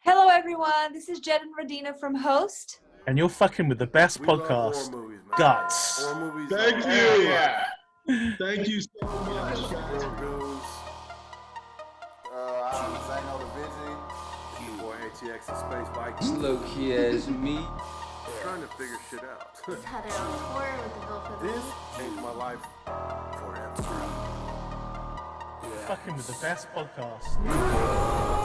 Hello, everyone. This is Jed and Radina from Host. And you're fucking with the best We love podcast, horror movies, man. G.U.T.S. Horror movies. Thank you. Thank you so much. Real dudes. I'm Zano the Vigi. Your boy ATX and Space Vikings. Low key as me. Trying to figure shit out. It's had it on tour with the Bill for the This Week. changed my life forever. Fucking with the best podcast.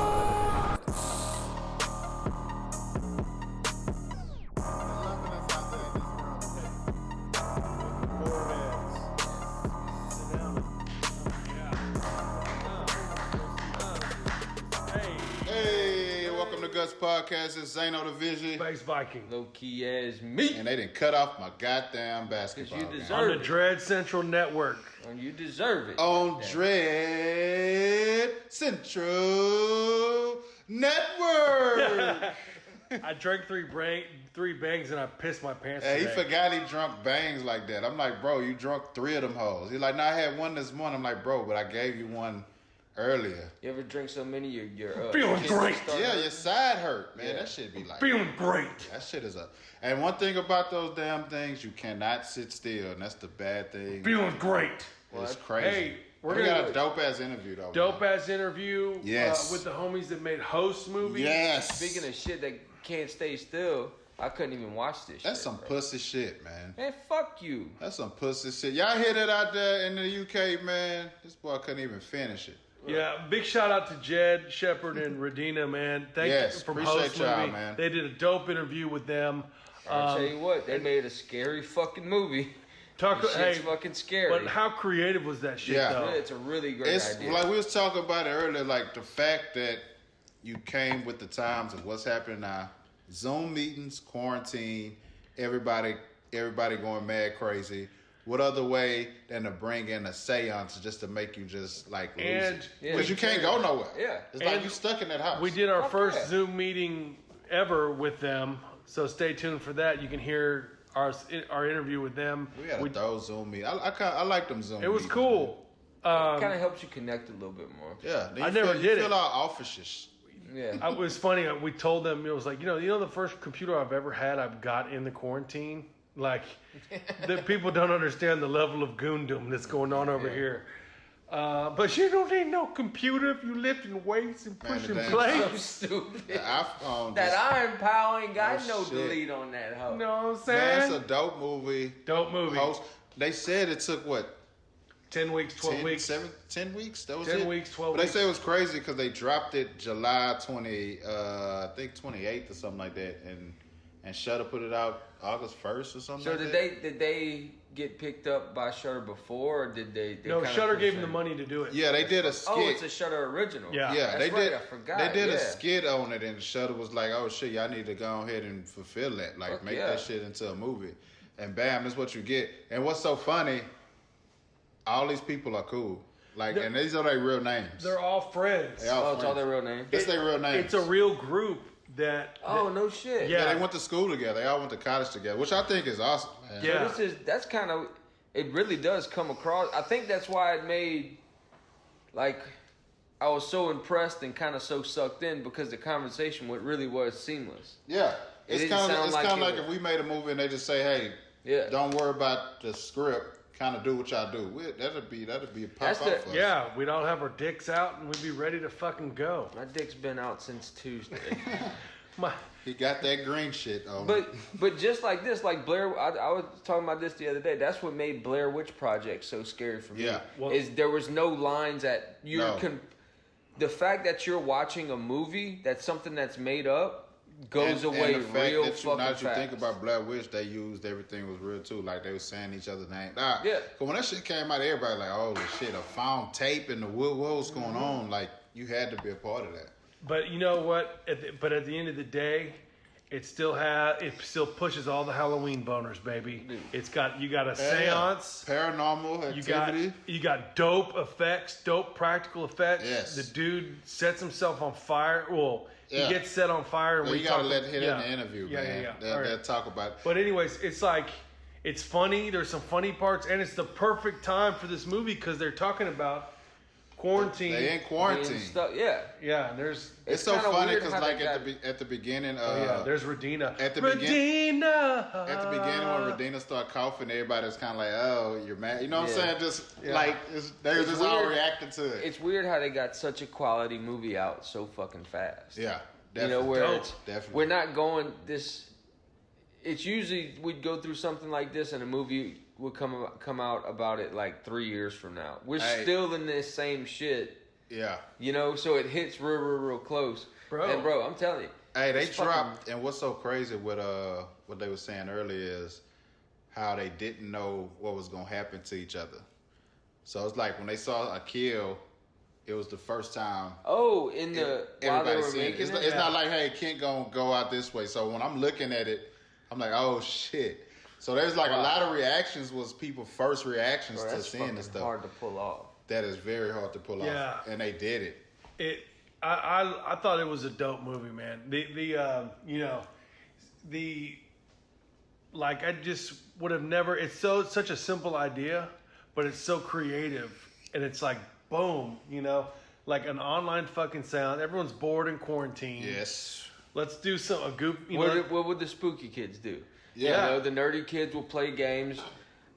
Hey, welcome to G.U.T.S podcast. It's Zano the Vigi. Space Viking. Low key as me. And they didn't cut off my goddamn basketball Because you game. deserve On the it. Dread Central Network. And you deserve it. On Damn. Dread Central Network. I drank three bangs and I pissed my pants Hey, he today. forgot he drunk bangs like that. I'm like, bro, you drunk 3 of them hoes. He's like, no, I had one this morning. I'm like, bro, but I gave you one earlier. You ever drink so many you're Feeling kidneys great. start Yeah, hurting? your side hurt, man. Yeah. That shit be like, Feeling great. that shit is up. And one thing about those damn things, you cannot sit still, and that's the bad thing. Feeling great. It's crazy. Hey, we're we gonna got a dope ass interview though. dope man. ass interview Yes. with the homies that made Host movie. Yes. Speaking of shit that can't stay still, I couldn't even watch this That's shit. some bro. pussy shit, man. Man, fuck you. That's some pussy shit. Y'all hear that out there in the UK, man? This boy couldn't even finish it. Yeah, big shout out to Jed, Shepard, and Radina, man. Thank Yes, you from appreciate Host y'all, movie. man. They did a dope interview with them. I'll tell you what, they made a scary fucking movie. Talk, This hey, shit's fucking scary. but how creative was that shit, Yeah. though? It's a really great It's idea. like we was talking about it earlier, like the fact that you came with the times of what's happening now. Zoom meetings, quarantine, everybody going mad crazy. What other way than to bring in a seance just to make you just like lose And- it? Yeah. Because you can't go nowhere. Yeah. It's like And you stuck in that house. We did our Fuck first yeah. Zoom meeting ever with them, so stay tuned for that. You can hear our interview with them. We had a those Zoom meetings. I like them Zoom It was meetings, cool. Kind of helps you connect a little bit more. man. Yeah. Then I you never feel, did you it. feel all officious. Yeah. It was funny. We told them, it was like, you know the first computer I've ever had I've got in the quarantine? Like, the people don't understand the level of goondom that's going on over here. But you don't need no computer if you lifting weights and Man, pushing the damn- So plates. stupid. The iPhone. That just- Iron Power ain't got Oh, no shit. delete on that hoe. You know what I'm Man, it's saying? a dope movie. Dope movie. Host. They said it took what? 10 weeks, 12 10, weeks. 10 weeks? That was 10 it? weeks, 12 But weeks. they say it was crazy because they dropped it July 20, I think 28th or something like that. And Shudder put it out August 1st or something So like did that. they get picked up by Shutter before, or did they No, kinda Shutter push gave them it? the money to do it. Yeah, they did a skit. Oh, it's a Shutter original. Yeah. Yeah, That's they right, did. I forgot. They did yeah. a skit on it, and Shudder was like, "Oh shit, y'all need to go ahead and fulfill that. Like, Fuck make yeah. that shit into a movie." And bam, that's what you get. And what's so funny? All these people are cool. Like, and these are their real names. They're all friends. They all Oh, it's all friends. their real name. It's their real names. It's a real group that. Oh no shit. Yeah. Yeah, they went to school together. They all went to college together, which I think is awesome, man. Yeah. So that's kind of, it really does come across. I think that's why it made, like, I was so impressed and kind of so sucked in because the conversation really was seamless. Yeah. It's didn't kind of sound like, like it like was- if we made a movie and they just say, "Hey, Yeah. don't worry about the script. Kind of do what y'all do." That'd be a pop That's up the- for us. Yeah, we'd all have our dicks out and we'd be ready to fucking go. My dick's been out since Tuesday. My, He got that green shit on. But just like this, like Blair, I was talking about this the other day. That's what made Blair Witch Project so scary for me. Yeah. Well- is there was no lines that you're No. the fact that you're watching a movie that's something that's made up goes away and the fact real that fucking now that you fast. think about Blair Witch, they used everything was real too. Like they was saying each other's name. Nah, Yeah. Cause when that shit came out, everybody like, "Holy shit, a found tape and the what was going on?" Like you had to be a part of that. but you know what? But at the end of the day, it still pushes all the Halloween boners, baby. You got a seance. Paranormal activity. You got dope effects, dope practical effects. Yes. The dude sets himself on fire. Well, Yeah. he gets set on fire. And Well, we you gotta talk- let hit yeah. in the interview, Yeah, man. yeah. They'll, All right. they'll talk about it. But anyways, it's like, it's funny. There's some funny parts, and it's the perfect time for this movie because they're talking about quarantine. They in quarantine. Yeah. Yeah, and there's It's so kinda funny weird because how like they at the beginning, there's Radina. at the Radina. at the beginning when Radina started coughing, everybody was kind of like, "Oh, you're mad." You know what I'm Yeah. saying? Just Yeah. like they were It's just all weird. reacting to it. It's weird how they got such a quality movie out so fucking fast. Yeah, You know, definitely. where Dope. it's, Definitely. we're not going this. It's usually we'd go through something like this and a movie would come out about it like 3 years from now. We're Hey. still in this same shit, Yeah. you know, so it hits real close. Bro. And bro, I'm telling you. Hey, they it's fucking- dropped, and what's so crazy with what they were saying earlier is how they didn't know what was gonna happen to each other. So it's like when they saw a kill, it was the first time Oh, while they everybody were seen it. making It's, it? it's not like, hey, Kent gonna go out this way. So when I'm looking at it, I'm like, oh shit. So there's like a lot of reactions was people first reactions Bro, to that's seeing fucking this stuff. hard to pull off. That is very hard to pull Yeah. off, and they did it. I thought it was a dope movie, man. I just would have never. It's such a simple idea, but it's so creative, and it's like boom, like an online fucking sound. Everyone's bored in quarantine. Yes. Let's do a goof. What would the spooky kids do? Yeah. You know, the nerdy kids will play games.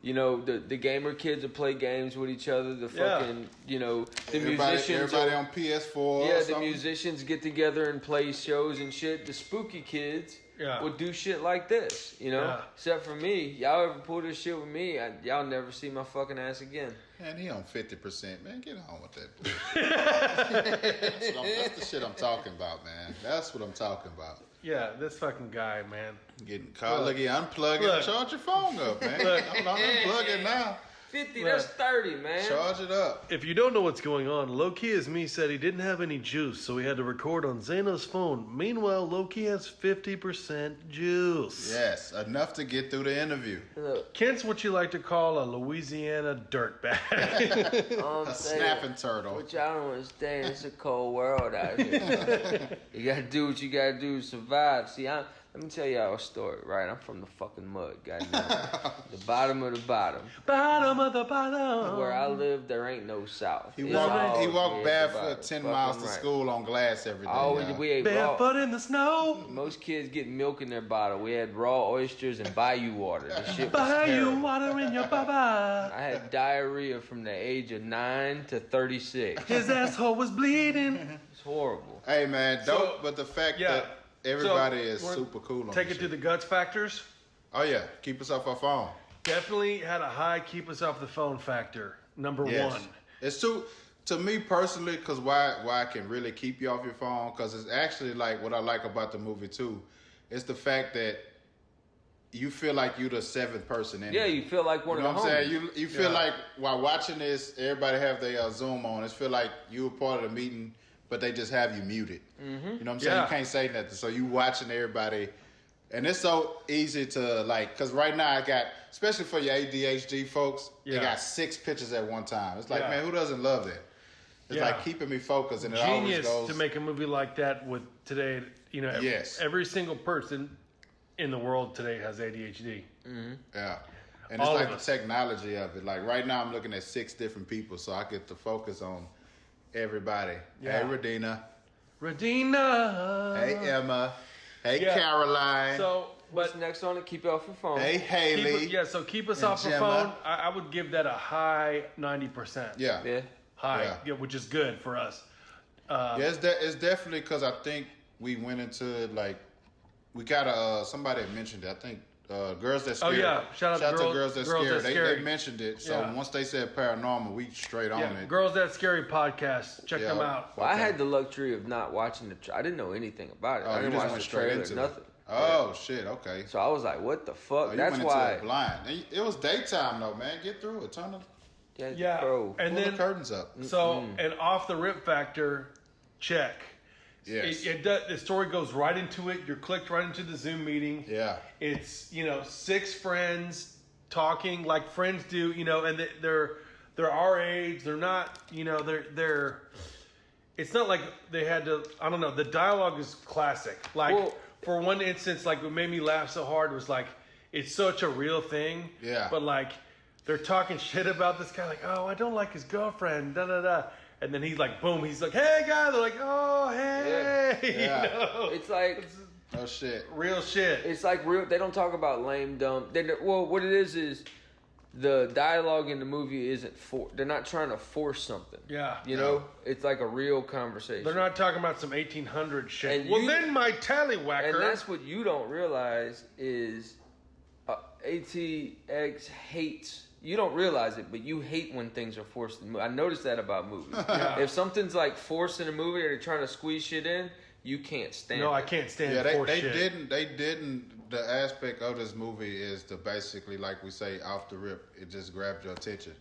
You know, the gamer kids will play games with each other. The Yeah. fucking, the Everybody musicians. on PS4. Yeah, or the something. musicians get together and play shows and shit. The spooky kids would do shit like this, Yeah. Except for me. Y'all ever pull this shit with me, y'all never see my fucking ass again. Man, he on 50%. Man, get on with that bullshit. That's the shit I'm talking about, man. That's what I'm talking about. Yeah, this fucking guy, man. Getting caught. Look, unplug it. Look. Charge your phone up, man. Look. I'm unplugging now. 50, that's 30, man. Charge it up. If you don't know what's going on, Low-Key as me said he didn't have any juice, so he had to record on Zeno's phone. Meanwhile, Low-Key has 50% juice. Yes, enough to get through the interview. Look, Kent's what you like to call a Louisiana dirtbag. I'm A saying, snapping turtle. what y'all don't understand, it's a cold world out here. You gotta do what you gotta do to survive. See, let me tell y'all a story, right? I'm from the fucking mud, goddamn. The bottom of the bottom. Bottom of the bottom. Where I live, there ain't no south. He It's walked always barefoot the bottom. 10 Fucking miles to right. school on glass every day. Always, y'all. we ate Barefoot raw. in the snow. Most kids get milk in their bottle. We had raw oysters and bayou water. This shit was Bayou terrible. water in your baba. I had diarrhea from the age of 9 to 36. His asshole was bleeding. It's horrible. Hey, man, dope, So, but the fact yeah. that everybody So, is we're- super cool on Take this it to shit. the guts factors. Oh, yeah. Keep us off our phone. Definitely had a high keep us off the phone factor. Number Yes. one. It's too, to me personally, because why I can really keep you off your phone, because it's actually like what I like about the movie too, it's the fact that you feel like you're the seventh person in Yeah, it. you feel like one You know of what the I'm homies. saying? You feel Yeah. like while watching this, everybody have their Zoom on. It feel like you were part of the meeting, but they just have you muted. Mm-hmm. You know what I'm saying? Yeah. You can't say nothing. So you watching everybody. And it's so easy to like, because right now I got, especially for your ADHD folks, Yeah. they got 6 pictures at one time. It's like, Yeah. man, who doesn't love that? It's Yeah. like keeping me focused, and it always Genius goes. to make a movie like that with today. Yes. Every single person in the world today has ADHD. Yeah. And it's All like of the us. technology of it. Like right now I'm looking at 6 different people, so I get to focus on everybody. Yeah. Hey, Radina. Radina. Hey, Emma. Hey, Yeah. Caroline. So, What's but next on it? Keep it off your phone. hey, Haley. so keep us And off the Gemma. phone. I would give that a high 90%. Yeah. Yeah. High, Yeah. yeah, which is good for us. Yeah, it's definitely because I think we went into like, we got somebody had mentioned it. I think Girls That Oh, Scared. yeah. Shout out to to Girls- Girls That Girls Scared. That They Scared. mentioned it. So Yeah. once they said paranormal, we straight on Yeah, it. Girls That Scary podcast. Check them Yeah. out. Well, I Okay. had the luxury of not watching I didn't know anything about it. Oh, I you didn't just watch went the straight trailer, into nothing. it. Oh, shit. Okay. So I was like, what the fuck? Oh, you That's went into why. it blind. And it was daytime though, man. Get through it. Turn the, Yeah. Bro. And pull then, the curtains up. so, and off the rip factor, check. Yes. It does, the story goes right into it. You're clicked right into the Zoom meeting. Yeah. It's 6 friends talking like friends do, and they're our age. They're not, they're. It's not like they had to. I don't know. The dialogue is classic. Like Well- for one instance, like what made me laugh so hard was like it's such a real thing. Yeah. But like they're talking shit about this guy, like, oh, I don't like his girlfriend, da da da. and then he's like, boom, he's like, hey guys, they're like, oh hey, Yeah. you know, It's like No shit. real shit. it's like real. They don't talk about lame dumb. Well, what it is the dialogue in the movie isn't they're not trying to force something. Yeah. You know, it's like a real conversation. They're not talking about some 1800 shit. And Well, you- then my tallywhacker. And that's what you don't realize is ATX hates. You don't realize it, but you hate when things are forced in movies. I noticed that about movies. If something's like forced in a movie or they're trying to squeeze shit in, you can't stand it. No, I can't stand Yeah, forced they shit. didn't. The aspect of this movie is to basically, like we say, off the rip, it just grabbed your attention.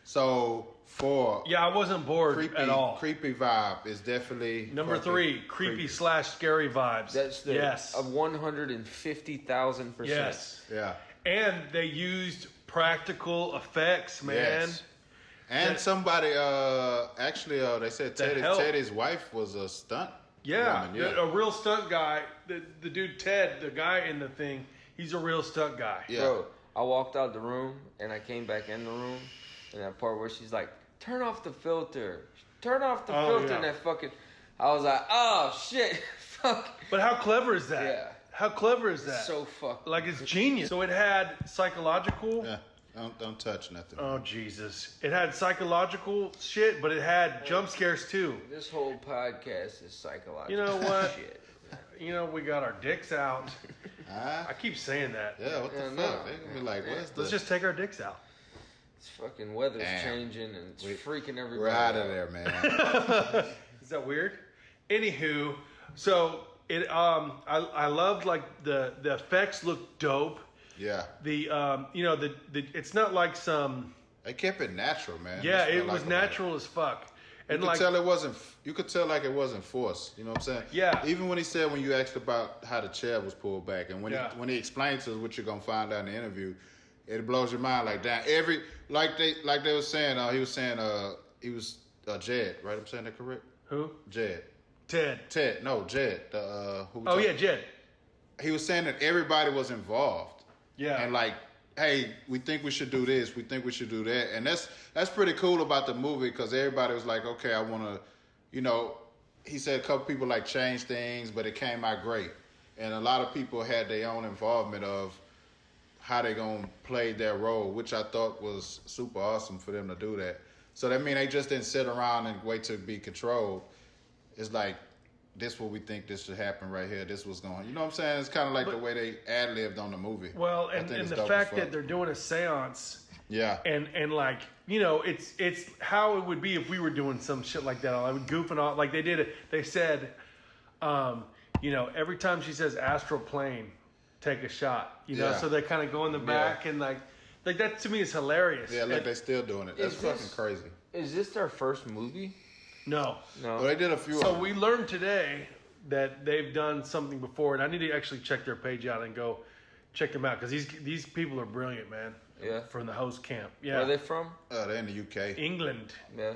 So for Yeah, I wasn't bored at all. creepy vibe is definitely Number fucking 3, creepy / scary vibes. That's the yes. of 150,000%. Yes. Yeah. And they used practical effects, man. Yes. And somebody, they said hell? Teddy's wife was a stunt. Yeah, woman, a real stunt guy. The dude Ted, the guy in the thing, he's a real stunt guy. Yeah. Bro, I walked out the room and I came back in the room, and that part where she's like, "Turn off the filter, turn off the filter," yeah. and that fucking. I was like, "Oh shit, fuck." But how clever is that? Yeah. How clever is that? So fucking. like it's genius. So it had psychological. Yeah. Don't touch nothing. Oh Jesus! It had psychological shit, but it had jump scares too. This whole podcast is psychological. You know what? Shit. You know, we got our dicks out. Huh? I keep saying that. Yeah, what the Yeah, fuck? no. They're gonna be like, what's Let's the... just take our dicks out. This fucking weather's Damn. changing and it's freaking everybody We're out of out. there, man. Is that weird? Anywho, so it I loved like the effects look dope. Yeah. The the it's not like some They kept it natural, man. yeah, That's what I it like was about natural as fuck. You And could like tell it wasn't. You could tell like it wasn't forced. You know what I'm saying? Yeah. Even when he said when you asked about how the chair was pulled back, and when Yeah. he explained to us what you're gonna find out in the interview, it blows your mind. Like damn, like they were saying. He was saying he was Jed, right? I'm saying that correct? who? Jed. Ted. No, Jed. Who we Oh talking- yeah, Jed. He was saying that everybody was involved. Yeah. And like, hey, we think we should do this. We think we should do that. And that's pretty cool about the movie because everybody was like, okay, I want to, he said a couple people like changed things, but it came out great. And a lot of people had their own involvement of how they going to play their role, which I thought was super awesome for them to do that. So that means they just didn't sit around and wait to be controlled. It's like, this what we think this should happen right here. This was going. You know what I'm saying? It's kind of like the way they ad-libbed on the movie. Well, I and think it's the dope fact as fuck. that they're doing a seance Yeah. and like, it's how it would be if we were doing some shit like that. I would goofing off like they did it. They said, every time she says astral plane, take a shot. Yeah. So they kind of go in the back and like that to me is hilarious. Yeah, like And- they still doing it. That's Is fucking this- crazy. Is this their first movie? no. No. Well, they did a few So of them. we learned today that they've done something before, and I need to actually check their page out and go check them out because these people are brilliant, man. Yeah. From the host camp. Where Yeah. are they from? They're in the UK. England. Yeah.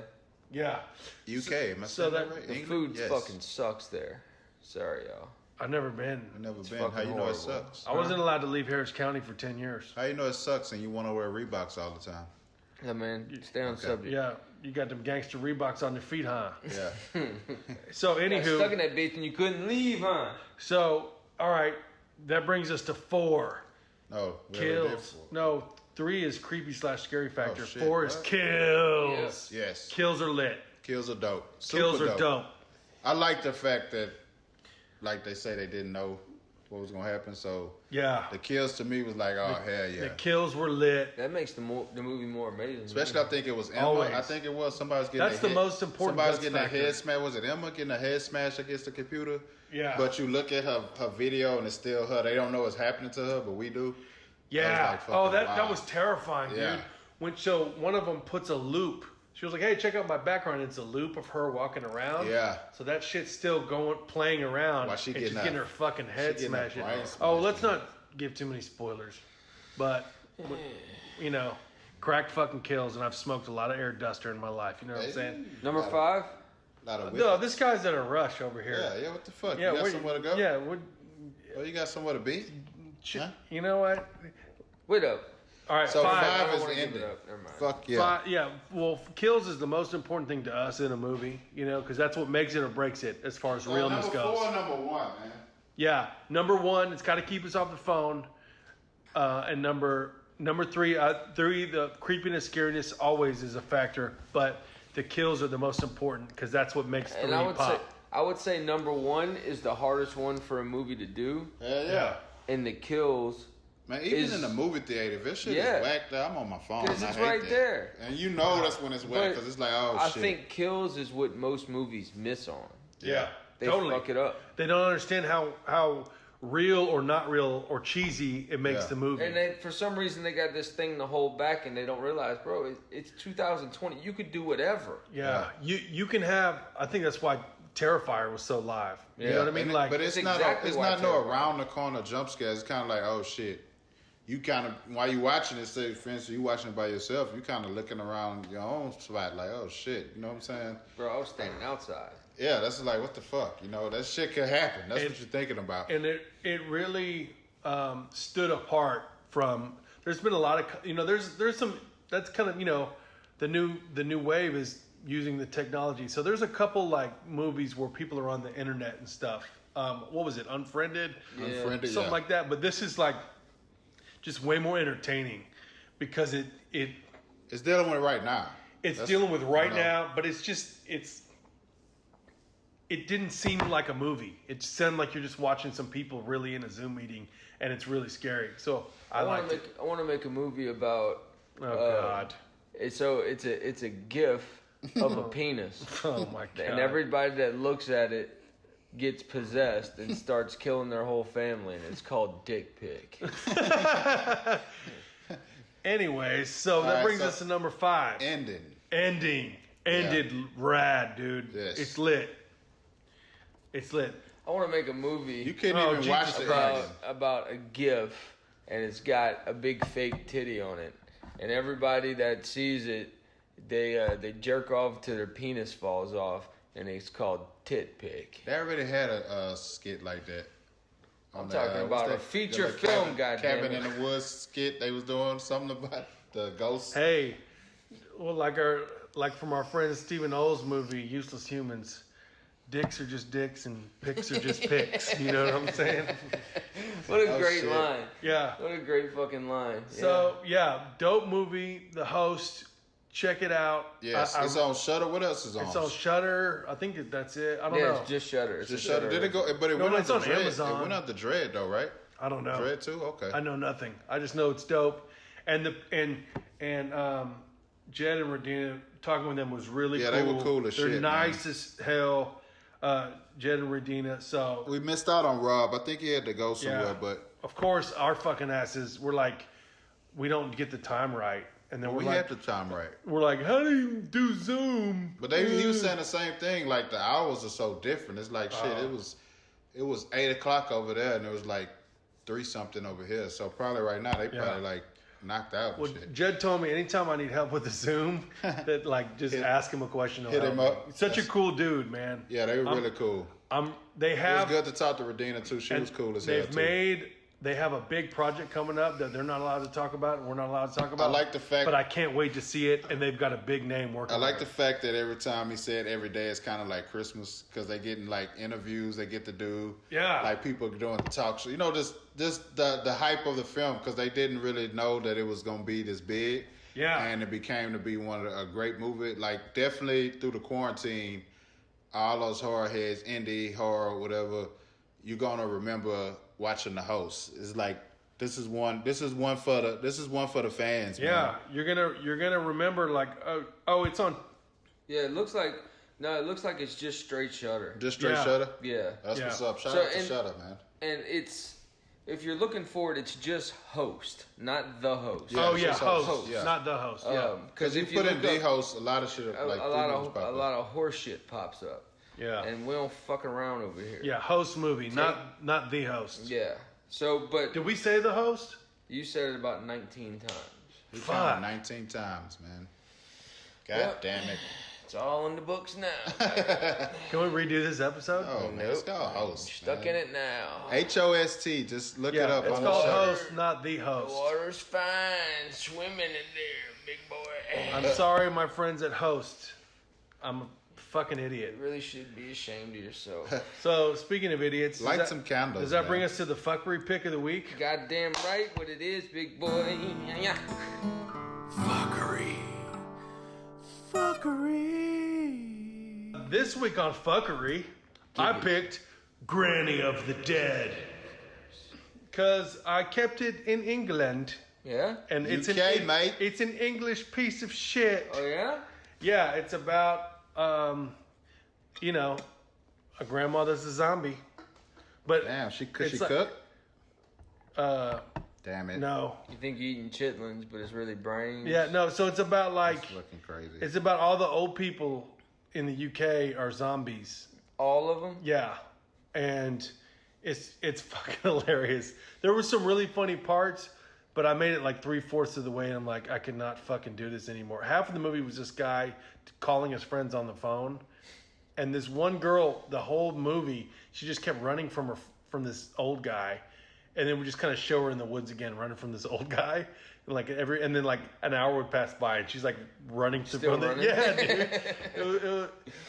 Yeah. UK. Am I so saying that- right? The England? food Yes. fucking sucks there. Sorry, y'all. I've never been. I've never been. fucking How you know horrible. it sucks? I wasn't allowed to leave Harris County for 10 years. How you know it sucks and you want to wear Reeboks all the time? Yeah, man. Stay on subject. Yeah. You got them gangster Reeboks on your feet, huh? Yeah. So Got stuck in anywho, that bitch and you couldn't leave, huh? so all right, that brings us to 4 No. we already did kills. 4. No, 3 is creepy / scary factor. shit, 4 is what? kills. Yes. Kills are lit. Kills are dope. Kills Super are dope. I like the fact that, like they say, they didn't know what was gonna happen. So Yeah. the kills to me was like, oh hell yeah. The kills were lit. That makes the movie more amazing. Especially, I think it was Emma. Always. I think it was somebody was getting. That's a the head- most important Somebody's guts getting a factor. head smash. Was it Emma getting a head smash against the computer? Yeah. But you look at her video and it's still her. They don't know what's happening to her, but we do. Yeah. like fucking Oh, that wild. was terrifying, Yeah. dude. So one of them puts a loop. She was like, "Hey, check out my background." It's a loop of her walking around. Yeah. So that shit's still playing around. While she and getting she's getting her fucking head getting her smashed. brain Oh, smashed. let's not give too many spoilers. But crack fucking kills, and I've smoked a lot of air duster in my life. You know what I'm saying? Number 5? A lot of No, this guy's in a rush over here. Yeah. What the fuck? Yeah, you got where- somewhere to go? Yeah, Oh, you got somewhere to be? Huh? you know what? Wait up. All right, So five. I five don't is wanna give ending. it up. Never mind. Fuck yeah. Yeah, well, kills is the most important thing to us in a movie, because that's what makes it or breaks it as far as realness number goes. 4 and number 1, man. Yeah, number 1, it's got to keep us off the phone, and number 3, the creepiness, scariness always is a factor, but the kills are the most important because that's what makes 3 And pop. I would say number 1 is the hardest one for a movie to do, Hell yeah. and the kills. Man, even Is- in the movie theater, if this shit Yeah. is whacked out, I'm on my phone. 'Cause I it's hate right that. there. And you know that's when it's whacked because it's like, oh, I shit. think kills is what most movies miss on. Yeah, They totally. fuck it up. They don't understand how real or not real or cheesy it makes Yeah. the movie. And for some reason, they got this thing to hold back, and they don't realize, bro, it's 2020. You could do whatever. Yeah, you can have. I think that's why Terrifier was so live. You know what I mean? And Like, but it's It's not exactly it's why not no Terrifier. around the corner jump scare. It's kind of like, oh shit. You kind of while you watching it, say for instance, you watching it by yourself, you kind of looking around your own spot, like, oh shit, you know what I'm saying? Bro, I was standing outside. Yeah, that's like, what the fuck, that shit could happen. That's And- what you're thinking about. and it really stood apart from. There's been a lot of there's some that's kind of the new wave is using the technology. So there's a couple like movies where people are on the internet and stuff. What was it? Unfriended, Unfriended, something yeah. like that. But this is like just way more entertaining because It's dealing with it right now. it's That's- dealing with right you know. now, but it didn't seem like a movie. It sounded like you're just watching some people really in a Zoom meeting, and it's really scary. So I liked it. I want to make a movie about. Oh God! It's a GIF of a penis, Oh my God! and everybody that looks at it gets possessed and starts killing their whole family, and it's called Dick Pic. Anyways, so that right, brings so- us to number 5. Ending. Ended rad, dude. Yes. It's lit. It's lit. I want to make a movie. You can't Oh, even watch Jesus the Christ. ending. about a GIF, and it's got a big fake titty on it, and everybody that sees it, they jerk off till their penis falls off, and it's called Tit Pic. They already had a skit like that. I'm talking about a feature film, Cabin goddamn in the Woods skit. They was doing something about the ghosts. Hey, well, like from our friend Stephen O's movie, Useless Humans. Dicks are just dicks and pics are just pics. You know what I'm saying? What a Oh, great shit. line! Yeah. What a great fucking line! So yeah, dope movie. The Host. Check it out. Yes, it's on Shudder. What else is on? It's on Shutter. I think that's it. I don't yeah, know. it's just Shutter. It's Just a Shudder. Did it go? But it No, went it's out on the Dread. Amazon. It went out the Dread though, right? I don't know. Dread too. Okay. I know nothing. I just know it's dope. And Jed and Radina, talking with them was really Yeah, cool. they were cool as They're shit, nice as hell. Jed and Radina. So We missed out on Rob. I think he had to go somewhere, yeah, but of course our fucking asses. We're like, we don't get the time right, and then we we're had like, the time right. we're like, how do you do Zoom? But he was saying the same thing. Like the hours are so different. It's like shit. It was 8 o'clock over there, and it was like 3 something over here. So probably right now they probably like knocked out and Well, shit. Jed told me anytime I need help with the Zoom, that like just ask him a question. he'll hit help him me. up. Such a cool dude, man. Yeah, they were really cool. They It was have. good to talk to Radina too. She was cool as hell too. They have a big project coming up that they're not allowed to talk about, and we're not allowed to talk about. I like the fact- but I can't wait to see it, and they've got a big name working. I like on the it. fact that every time he said every day is kind of like Christmas because they getting like interviews they get to do. Yeah. Like people doing talk show. Just the hype of the film because they didn't really know that it was gonna be this big. Yeah. And it became to be a great movie. Like definitely through the quarantine, all those horror heads, indie horror, whatever, you're gonna remember watching The Host. It's like this is one for the fans. Yeah, man. you're gonna remember like oh it's on. Yeah, it looks like it's just straight Shutter. Just straight Yeah. Shutter. Yeah, That's Yeah. what's up. Shout So, out to and- Shutter, man. and if you're looking for it, it's just Host, not The Host. Yeah, Oh it's yeah, just host, yeah. not the host. Yeah, Because if you put in the host, a lot of shit a like lot of horse shit pops up, yeah, and we don't fuck around over here. yeah. Host movie, not the host. Yeah. So, but Did we say the host? you said it about 19 times. We Fuck. counted 19 times, man. God Well, damn it. It's all in the books now. Can we redo this episode? Oh, man, it's called Host. Stuck in it now. H-O-S-T. Just look it Yeah, up it's on called the show. Host, not The The Host. water's fine. Swimming in there, big boy. I'm sorry, my friends at Host. I'm a fucking You idiot. really should be ashamed of yourself. So, speaking of idiots, Light some candles, does that man. bring us to the fuckery pick of the week? Goddamn right what it is, big boy. Yeah. Fuckery. This week on fuckery, I picked Granny of the Dead. Because I kept it in England. Yeah? And it's UK, an, mate. It's an English piece of shit. Oh, yeah? Yeah, it's about, you know, a grandmother's a zombie. But Damn, could she it's like- cook? Damn it. no. You think you're eating chitlins, but it's really brains? Yeah, no. So it's about like, It's looking crazy. it's about all the old people in the UK are zombies. All of them? Yeah, and it's fucking hilarious. There were some really funny parts, but I made it like 3/4 of the way, and I'm like, I cannot fucking do this anymore. Half of the movie was this guy calling his friends on the phone, and this one girl, the whole movie, she just kept running from this old guy, and then we just kind of show her in the woods again, running from this old guy. And then like an hour would pass by, and she's like running to Still from the running? yeah, dude.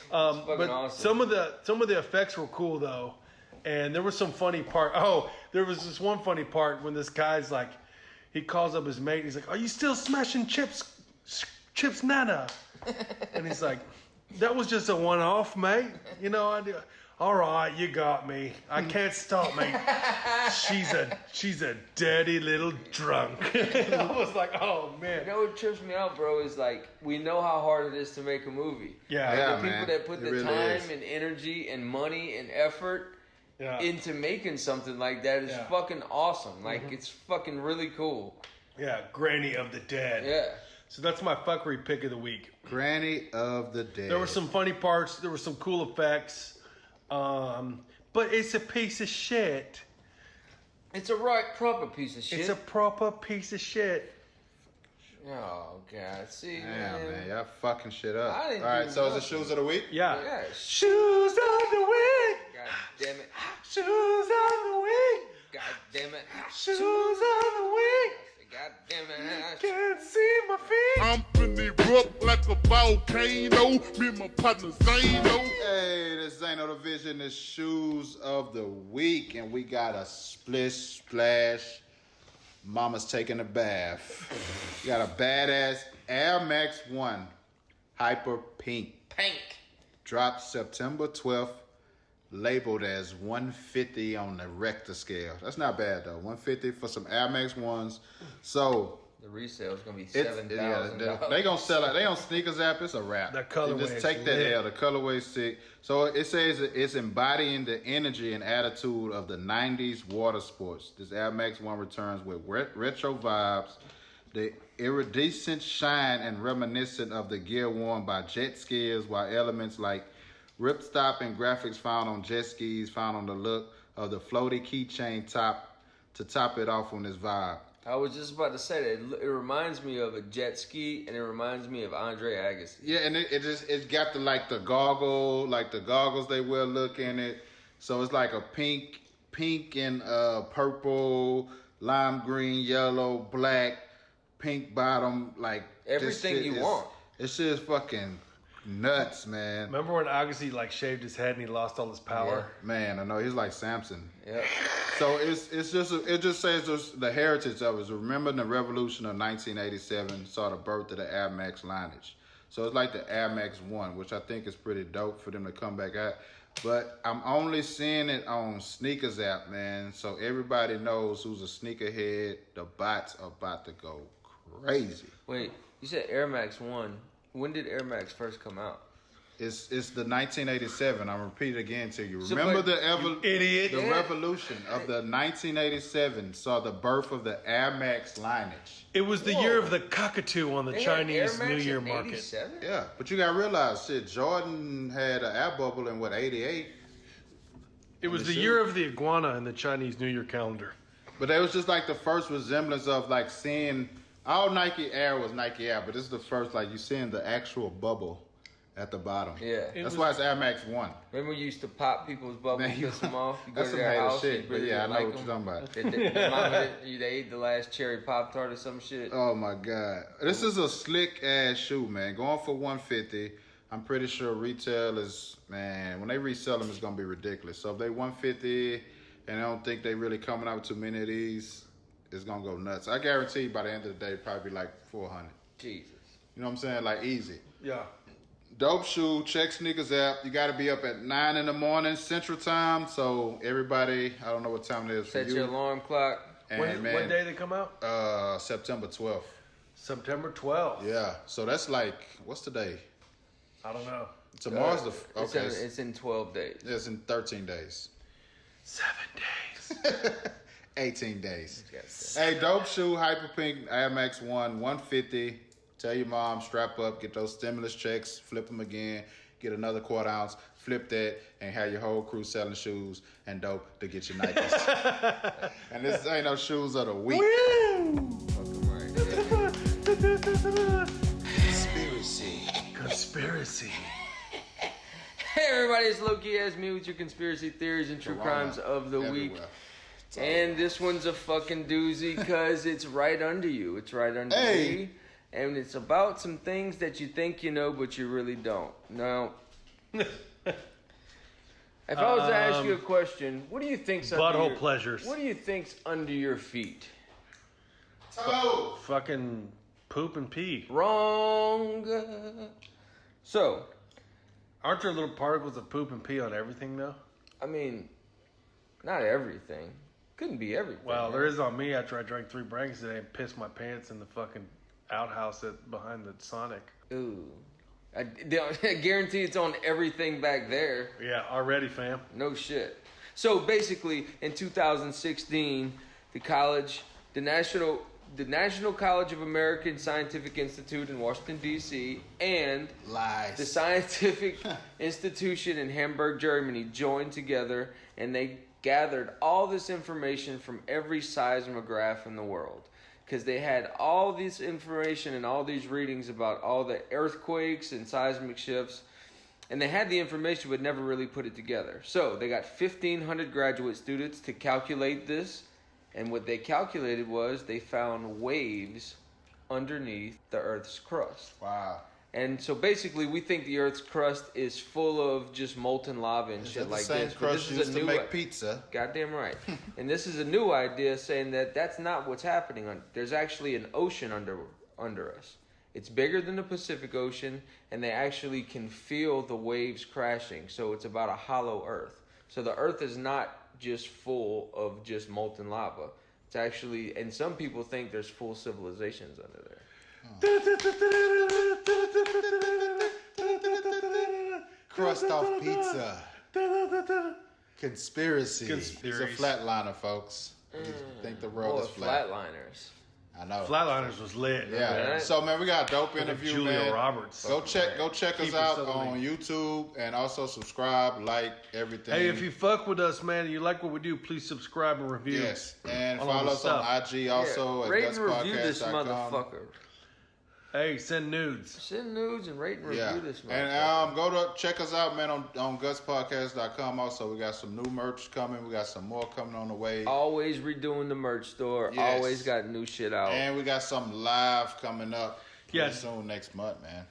But awesome. some of the effects were cool though, and there was some funny part. Oh, there was this one funny part when this guy's like, he calls up his mate. He's like, "Are you still smashing chips, Nana?" And he's like, "That was just a one-off, mate. You know, I do." All right, you got me. I can't stop, mate. She's a dirty little drunk. I was like, oh man. You know what trips me out, bro, is like, we know how hard it is to make a movie. Yeah. Yeah, The people man. that put It the really time is. and energy and money and effort Yeah. into making something like that is Yeah. fucking awesome. Like, it's fucking really cool. Yeah, Granny of the Dead. Yeah. So that's my fuckery pick of the week. Granny of the Dead. There were some funny parts. There were some cool effects. But it's a piece of shit. It's a right proper piece of shit. It's a proper piece of shit. Oh, God. See, Damn, man. Y'all fucking shit up. I All didn't right, do so is it nothing. shoes of the week? Yeah. Yeah. Shoes of the week. God damn it. Shoes of the week. God damn it. Shoes of the week. God damn it. Can't see my feet. I'm finna erupt like a volcano. Me and my partner Zano. Hey, this Zano Division is shoes of the week, and we got a splish splash. Mama's taking a bath. We got a badass Air Max 1 Hyper Pink. Pink. Dropped September 12th. Labeled as 150 on the Richter scale. That's not bad though. 150 for some Air Max 1s. So The resale is gonna be it's $7,000. they gonna sell it. They on Sneakers app. It's a wrap. The colorway You just is take that lit. L. The colorway sick. So it says it's embodying the energy and attitude of the '90s water sports. This Air Max 1 returns with retro vibes, the iridescent shine and reminiscent of the gear worn by jet skiers, while elements like ripstop and graphics found on jet skis found on the look of the floaty keychain top to top it off on this vibe. I was just about to say that. It reminds me of a jet ski, and it reminds me of Andre Agassi. Yeah, and it got the goggles they wear look in it. So it's like a pink and purple, lime green, yellow, black, pink bottom, like Everything this shit you is- want. This shit is fucking nuts, man. Remember when Agassi like shaved his head and he lost all his power? Man, I know he's like Samson. Yep. So it just says the heritage of it. Remember the revolution of 1987 saw the birth of the Air Max lineage. So it's like the Air Max 1, which I think is pretty dope for them to come back at. But I'm only seeing it on Sneakers app, man. So everybody knows who's a sneakerhead. The bots are about to go crazy. Wait, you said Air Max 1. When did Air Max first come out? It's the 1987. I'll repeat it again to you. So, Remember but- Idiot. the revolution of the 1987 saw the birth of the Air Max lineage. It was the year of the cockatoo on the They had Chinese Air New Max Year in market. 87? Yeah, but you gotta realize, shit, Jordan had an air bubble in 88. It was the year of the iguana in the Chinese New Year calendar. But that was just like the first resemblance of like seeing all Nike Air was Nike Air, but this is the first like you seeing the actual bubble At the bottom. Yeah. That's why it's Air Max 1. Remember we used to pop people's bubbles, Man, piss them off? You go That's to some their hater house, shit, you but really yeah, I didn't know like what you're talking about. Their mama they ate the last cherry Pop-Tart or some shit. Oh my God. This is a slick ass shoe, man. Going for $150. I'm pretty sure retail is, man, when they resell them, it's gonna be ridiculous. So if they $150 and I don't think they really coming out with too many of these, it's gonna go nuts. I guarantee by the end of the day, probably like $400. Jesus. You know what I'm saying? Like easy. Yeah. Dope shoe. Check Sneakers app. You got to be up at 9 in the morning Central Time. So everybody, I don't know what time it is for Set you. your alarm clock. And What day they come out? September 12th. September 12th. Yeah. So that's like, what's the day? I don't know. Tomorrow's the okay. It's in 12 days. It's in 13 days. 7 days. 18 days. Hey, dope shoe, Hyper Pink Air Max 1, $150. Tell your mom, strap up, get those stimulus checks, flip them again, get another quarter ounce, flip that, and have your whole crew selling shoes and dope to get your Nikes. And this ain't no shoes of the week. Conspiracy. Hey everybody, it's Loki as me with your conspiracy theories and true crimes of the week. And this one's a fucking doozy because it's right under you. It's right under me. And it's about some things that you think you know, but you really don't. Now, if I was to ask you a question, what do you think's under Butthole your, pleasures. What do you think's under your feet? Toe. Fucking poop and pee. Wrong. So, Aren't there little particles of poop and pee on everything though? I mean, not everything. Couldn't be everything. Well, there is on me after I drank 3 brands today and pissed my pants in the fucking outhouse behind the Sonic. Ooh. I guarantee it's on everything back there. Yeah, already, fam. No shit. So basically, in 2016, the National College of American Scientific Institute in Washington, D.C., and the Scientific Institution in Hamburg, Germany, joined together, and they gathered all this information from every seismograph in the world. Because they had all this information and all these readings about all the earthquakes and seismic shifts. And they had the information but never really put it together. So they got 1,500 graduate students to calculate this. And what they calculated was they found waves underneath the Earth's crust. Wow. And so basically we think the Earth's crust is full of just molten lava and shit like this. But this is a new make pizza. Goddamn right. And this is a new idea saying that that's not what's happening. There's actually an ocean under us. It's bigger than the Pacific Ocean, and they actually can feel the waves crashing. So it's about a hollow Earth. So the Earth is not just full of just molten lava. It's actually, and some people think there's full civilizations under there. Crust off pizza. Conspiracy. He's a flatliner, folks. Think the world is flat. Flatliners. I know. Flatliners was lit. Yeah. Right. So man, we got a dope interview, Julia man. Roberts. Go check Keep us out it on YouTube and also subscribe, like everything. Hey, if you fuck with us, man, and you like what we do, please subscribe and review. Yes, and all follow the us on stuff. IG also at Rate and review this gutspodcast.com. motherfucker. Hey, send nudes. Send nudes and rate and review this motherfucker. And go to check us out, man, on gutspodcast.com. Also, we got some new merch coming. We got some more coming on the way. Always redoing the merch store. Yes. Always got new shit out. And we got some live coming up pretty Yes. soon next month, man.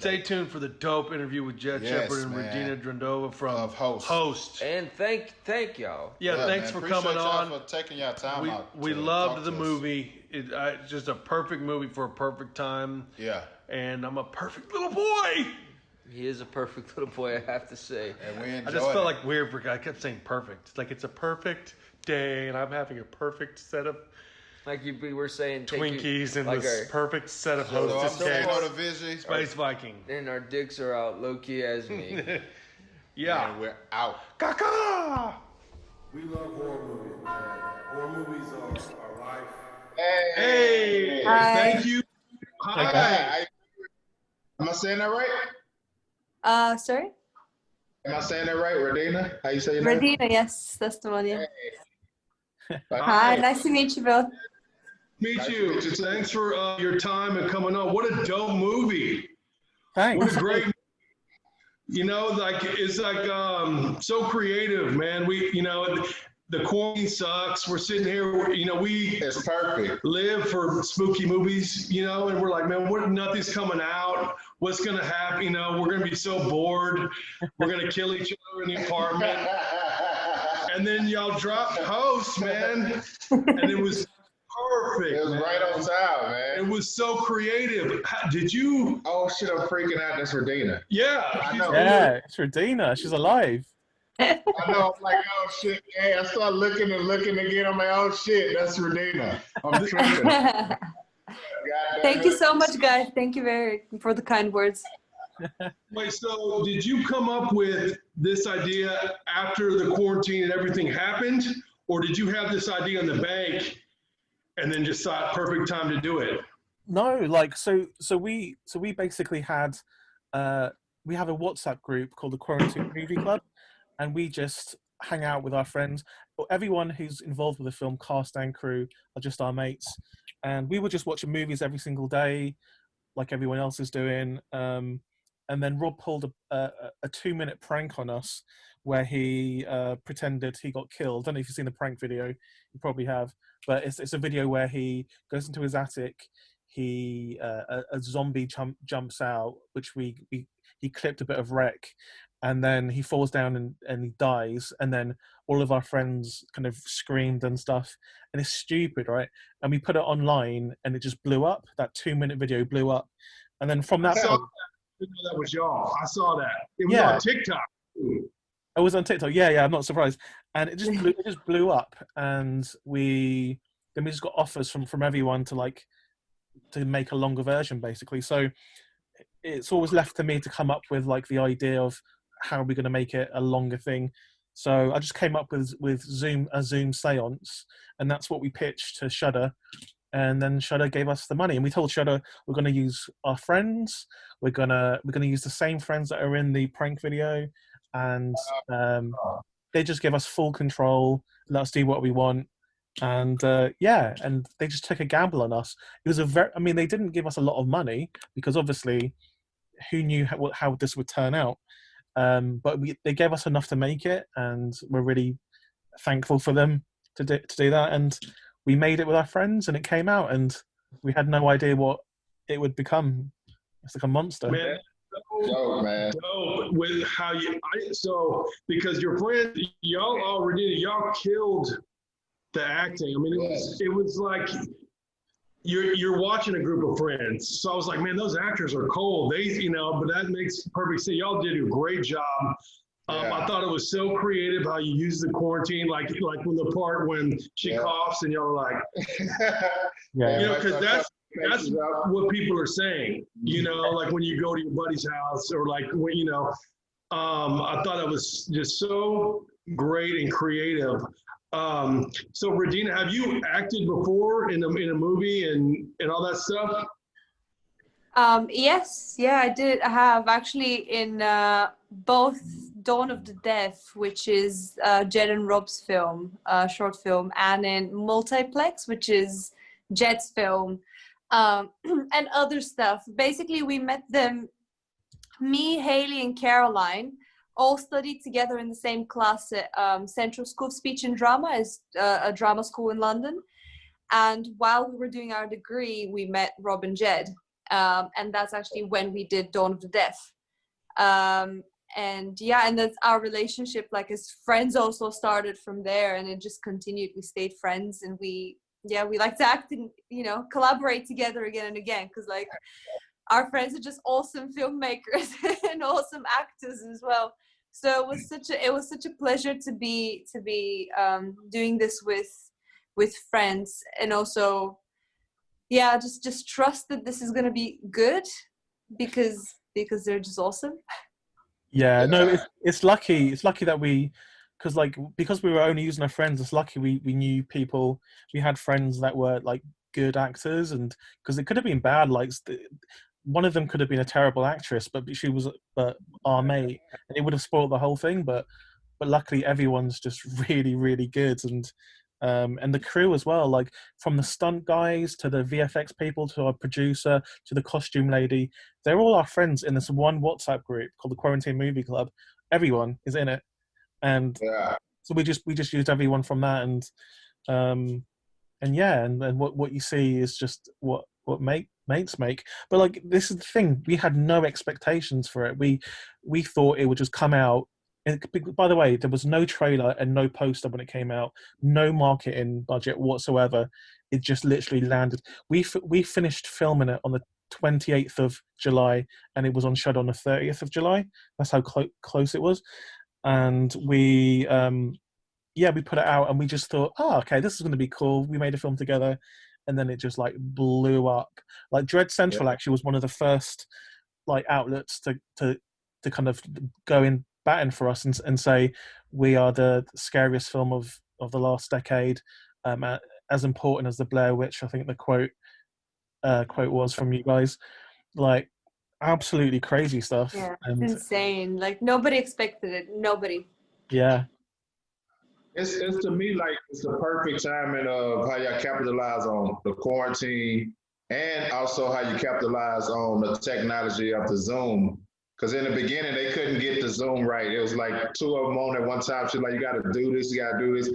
Stay tuned for the dope interview with Jet Yes, Shepard and man. Radina Drandova from Of Host. Host. And thank y'all. Yeah, thanks man. for Appreciate coming y'all on. for taking your time out. We to loved talk the to us. movie. It's just a perfect movie for a perfect time. Yeah. And I'm a perfect little boy. He is a perfect little boy, I have to say. And we enjoyed I just felt it. like weird because I kept saying perfect. It's like it's a perfect day, and I'm having a perfect set of Like we were saying, take Twinkies and like this perfect set of So I'm Hostess staying on the cakes. vision. Space Viking. and our dicks are out, low-key as me. Yeah. And we're out. Caca! We love horror movies, man. Horror movies are life. Hey! Hi. Thank you. Hi. Am I saying that right? Sorry? Am I saying that right, Radina? How you say your name? Radina, yes, that's the one, yeah. Hi, nice to meet you both. Meet you. Thanks for your time and coming on. What a dope movie. Thanks. What a great Like it's like so creative, man. The quarantine sucks. We're sitting here, we It's perfect. live for spooky movies, and we're like, man, nothing's coming out. What's gonna happen? We're gonna be so bored. We're gonna kill each other in the apartment. And then y'all dropped hosts, man, and it was perfect. It was man. right on time, man. It was so creative. Did you? Oh shit, I'm freaking out. That's Radina. Yeah, I know. Yeah, it's Radina. She's alive. I know. I'm like, oh shit. Hey, I start looking again. I'm like, oh shit, that's Radina. I'm tripping. Thank you so much, guys. Thank you for the kind words. Wait, so did you come up with this idea after the quarantine and everything happened, or did you have this idea in the bank and then just thought perfect time to do it? No, like so we basically had we have a WhatsApp group called the Quarantine Movie Club, and we just hang out with our friends. Everyone who's involved with the film, cast and crew, are just our mates, and we were just watching movies every single day, like everyone else is doing. And then Rob pulled a 2-minute prank on us where he pretended he got killed. I don't know if you've seen the prank video. You probably have. But it's a video where he goes into his attic. A zombie jumps out, which he clipped a bit of wreck. And then he falls down and he dies. And then all of our friends kind of screamed and stuff. And it's stupid, right? And we put it online and it just blew up. That 2-minute video blew up. And then from that point... That was y'all. I saw that. It was on TikTok. It was on TikTok. Yeah, I'm not surprised. And it just blew up. And we just got offers from everyone to make a longer version, basically. So it's always left to me to come up with like the idea of how are we going to make it a longer thing. So I just came up with a Zoom seance, and that's what we pitched to Shudder. And then Shudder gave us the money, and we told Shudder we're going to use our friends. We're gonna use the same friends that are in the prank video, and they just give us full control, let us do what we want, and and they just took a gamble on us. It was they didn't give us a lot of money because obviously, who knew how this would turn out? But they gave us enough to make it, and we're really thankful for them to do that. And we made it with our friends, and it came out, and we had no idea what it would become. It's like a monster. Man, man. With how because your friend, y'all killed the acting. I mean, it was like you're watching a group of friends. So I was like, man, those actors are cold. But that makes perfect sense. Y'all did a great job. I thought it was so creative how you used the quarantine, like when the part when she coughs and y'all are like, because that's what people are saying, like when you go to your buddy's house or like when, I thought it was just so great and creative. So Radina, have you acted before in a movie and all that stuff? Yes, I did. I have actually in both Dawn of the Death, which is Jed and Rob's film, short film, and in Multiplex, which is Jed's film, and other stuff. Basically, we met them, me, Haley, and Caroline, all studied together in the same class at Central School of Speech and Drama, is a drama school in London. And while we were doing our degree, we met Rob and Jed. And that's actually when we did Dawn of the Death. And that's our relationship, like as friends, also started from there, and it just continued. We stayed friends, and we like to act and collaborate together again and again, because like our friends are just awesome filmmakers and awesome actors as well. So it was such a pleasure to be doing this with friends, and also just trust that this is gonna be good because they're just awesome. No, it's lucky. It's lucky that because we were only using our friends. It's lucky we knew people. We had friends that were like good actors, and because it could have been bad. Like one of them could have been a terrible actress, but she was our mate, and it would have spoiled the whole thing. But luckily, everyone's just really, really good, and And the crew as well, like from the stunt guys to the VFX people to our producer to the costume lady, they're all our friends in this one WhatsApp group called the Quarantine Movie Club. Everyone is in it, and Yeah. so we just used everyone from that, and yeah, and what you see is just what mates make. But like, this is the thing, we had no expectations for it. We thought it would just come out. And by the way, there was no trailer and no poster when it came out, no marketing budget whatsoever. It just literally landed. We finished filming it on the 28th of July, and it was on Shudder on the 30th of July. That's how close it was. And we put it out, and we just thought, oh, okay, this is going to be cool. We made a film together, and then it just like blew up. Like Dread Central actually was one of the first like outlets to kind of go in batting for us and say we are the scariest film of the last decade, as important as the Blair Witch, I think the quote was from you guys. Like, absolutely crazy stuff. Yeah, And it's insane. Like, nobody expected it. Nobody. yeah, It's to me like it's the perfect timing of how y'all capitalize on the quarantine and also how you capitalize on the technology of the Zoom. Because in the beginning, they couldn't get the Zoom right. It was like two of them on at one time. She's like, you got to do this, you got to do this.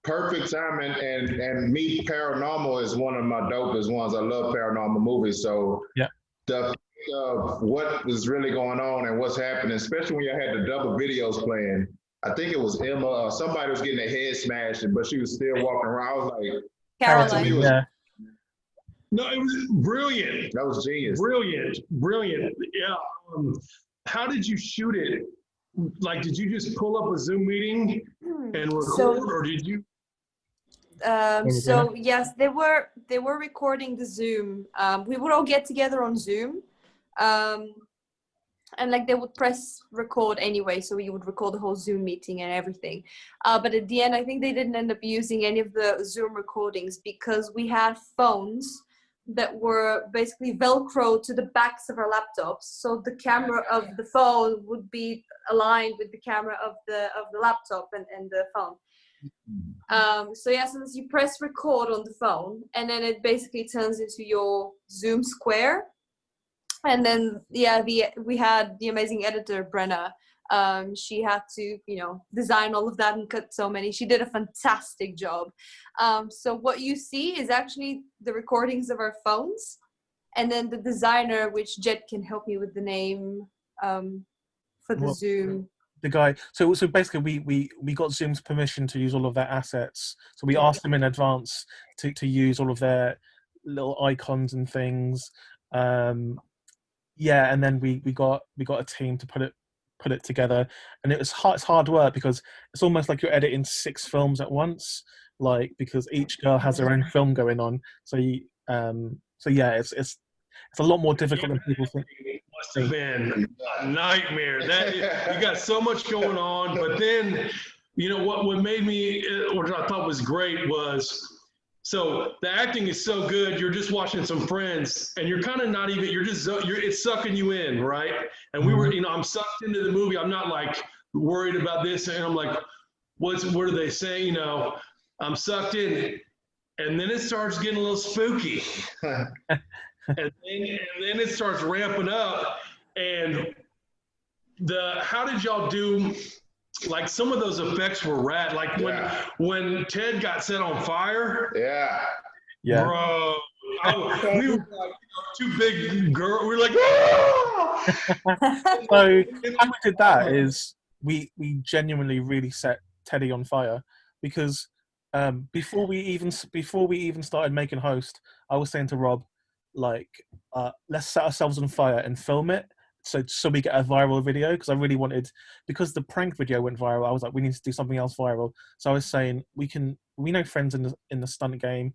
Perfect timing. And me, Paranormal is one of my dopest ones. I love paranormal movies. So yeah, the of what was really going on and what's happening, especially when you had the double videos playing. I think it was Emma or somebody was getting their head smashed, but she was still walking around. I was like, Caroline. to me, yeah. No, it was brilliant. that was genius. Brilliant. Yeah. How did you shoot it? Like, did you just pull up a Zoom meeting and record, or did you? So yes, they were recording the Zoom. We would all get together on Zoom, and like they would press record anyway, so we would record the whole Zoom meeting and everything. But at the end, I think they didn't end up using any of the Zoom recordings because we had phones that were basically Velcro to the backs of our laptops, so the camera of the phone would be aligned with the camera of the laptop and the phone. So yeah, so you press record on the phone, and then it basically turns into your Zoom square. And then yeah, we had the amazing editor Brenna. She had to, design all of that and cut so many. She did a fantastic job. So what you see is actually the recordings of our phones, and then the designer, which Jed can help me with the name for the Zoom. The guy. So basically, we got Zoom's permission to use all of their assets. So we asked them in advance to use all of their little icons and things. Yeah, and then we got a team to put it together, and it's hard work because it's almost like you're editing 6 films at once, like because each girl has her own film going on. So yeah, it's a lot more difficult than people think. Must have been a nightmare. That you got so much going on, but then what made me, what I thought was great was. So the acting is so good. You're just watching some friends, and you're kind of not even. It's sucking you in, right? And we were, I'm sucked into the movie. I'm not like worried about this, and I'm like, what are they saying? I'm sucked in, and then it starts getting a little spooky, and then it starts ramping up. And how did y'all do? Like some of those effects were rad. Like when Ted got set on fire. Yeah. Bro, we were like 2 big girls. We were like, ah! So how we did that is we genuinely really set Teddy on fire because before we even started making Host, I was saying to Rob, like, let's set ourselves on fire and film it. So we get a viral video, because I really wanted, because the prank video went viral, I was like, we need to do something else viral. So I was saying, we know friends in the stunt game.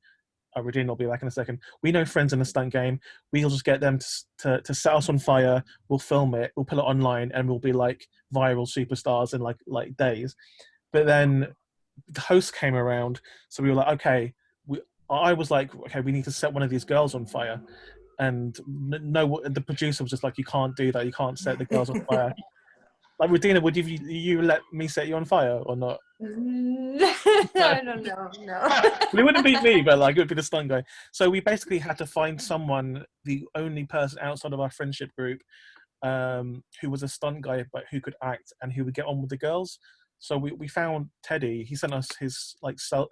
Radina will be back in a second. We know friends in the stunt game. We'll just get them to set us on fire. We'll film it. We'll put it online, and we'll be like viral superstars in like days. But then the Host came around, so we were like, okay. I was like, okay, we need to set one of these girls on fire. And no, the producer was just like, you can't do that. You can't set the girls on fire. Like, Radina, would you let me set you on fire or not? I don't know. No. Well, it wouldn't be me, but like it would be the stunt guy. So we basically had to find someone, the only person outside of our friendship group, who was a stunt guy but who could act and who would get on with the girls. So we found Teddy. He sent us his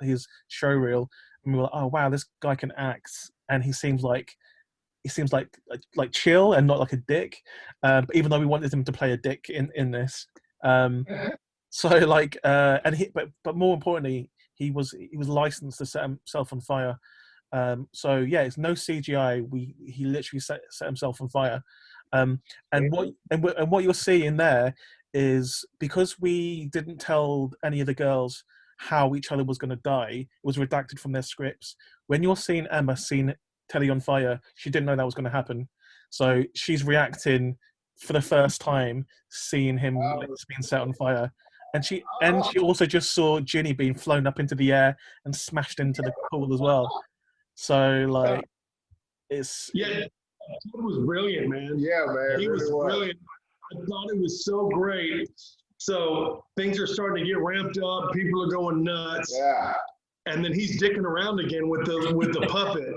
his show reel, and we were like, oh wow, this guy can act, and he seems like chill and not like a dick. But even though we wanted him to play a dick in this, so like and he but more importantly, he was licensed to set himself on fire. So yeah, it's no CGI. He literally set himself on fire. And what you'll see in there is, because we didn't tell any of the girls how each other was going to die, it was redacted from their scripts. When you're seeing Emma seeing Teddy on fire, she didn't know that was going to happen. So she's reacting for the first time, seeing him being set on fire. And she also just saw Ginny being flown up into the air and smashed into the pool as well. So like, it's it was brilliant, man. Yeah, man. He was really brilliant. I thought it was so great. So things are starting to get ramped up. People are going nuts. Yeah. And then he's dicking around again with the puppet.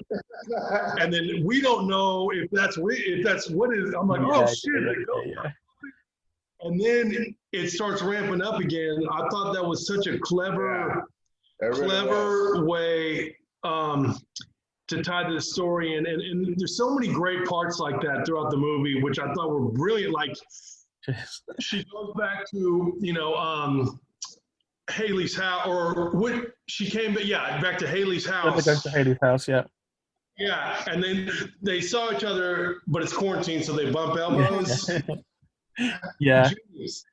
And then we don't know if that's what it is. I'm like, oh shit. Yeah. And then it starts ramping up again. I thought that was such a clever way to tie the story in. And there's so many great parts like that throughout the movie, which I thought were brilliant. Like, she goes back to, Haley's house, or what she came, but yeah, back to Haley's house. Goes to Haley's house, yeah. Yeah, and then they saw each other, but it's quarantine, so they bump elbows. Yeah. Genius.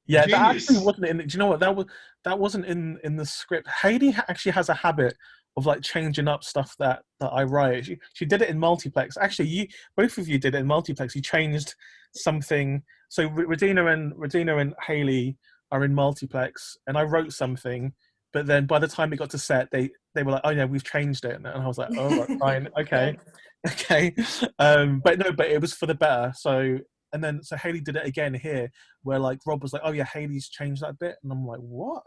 Yeah, that actually wasn't in. Do you know what? That wasn't in the script. Haley actually has a habit of like changing up stuff that I write. She did it in multiplex. Actually, both of you did it in multiplex. You changed something. So Radina and Haley are in multiplex, and I wrote something, but then by the time it got to set, they were like, oh yeah, we've changed it, and I was like, oh right, fine, okay. But it was for the better. So Haley did it again here, where like Rob was like, oh yeah, Haley's changed that bit, and I'm like, what?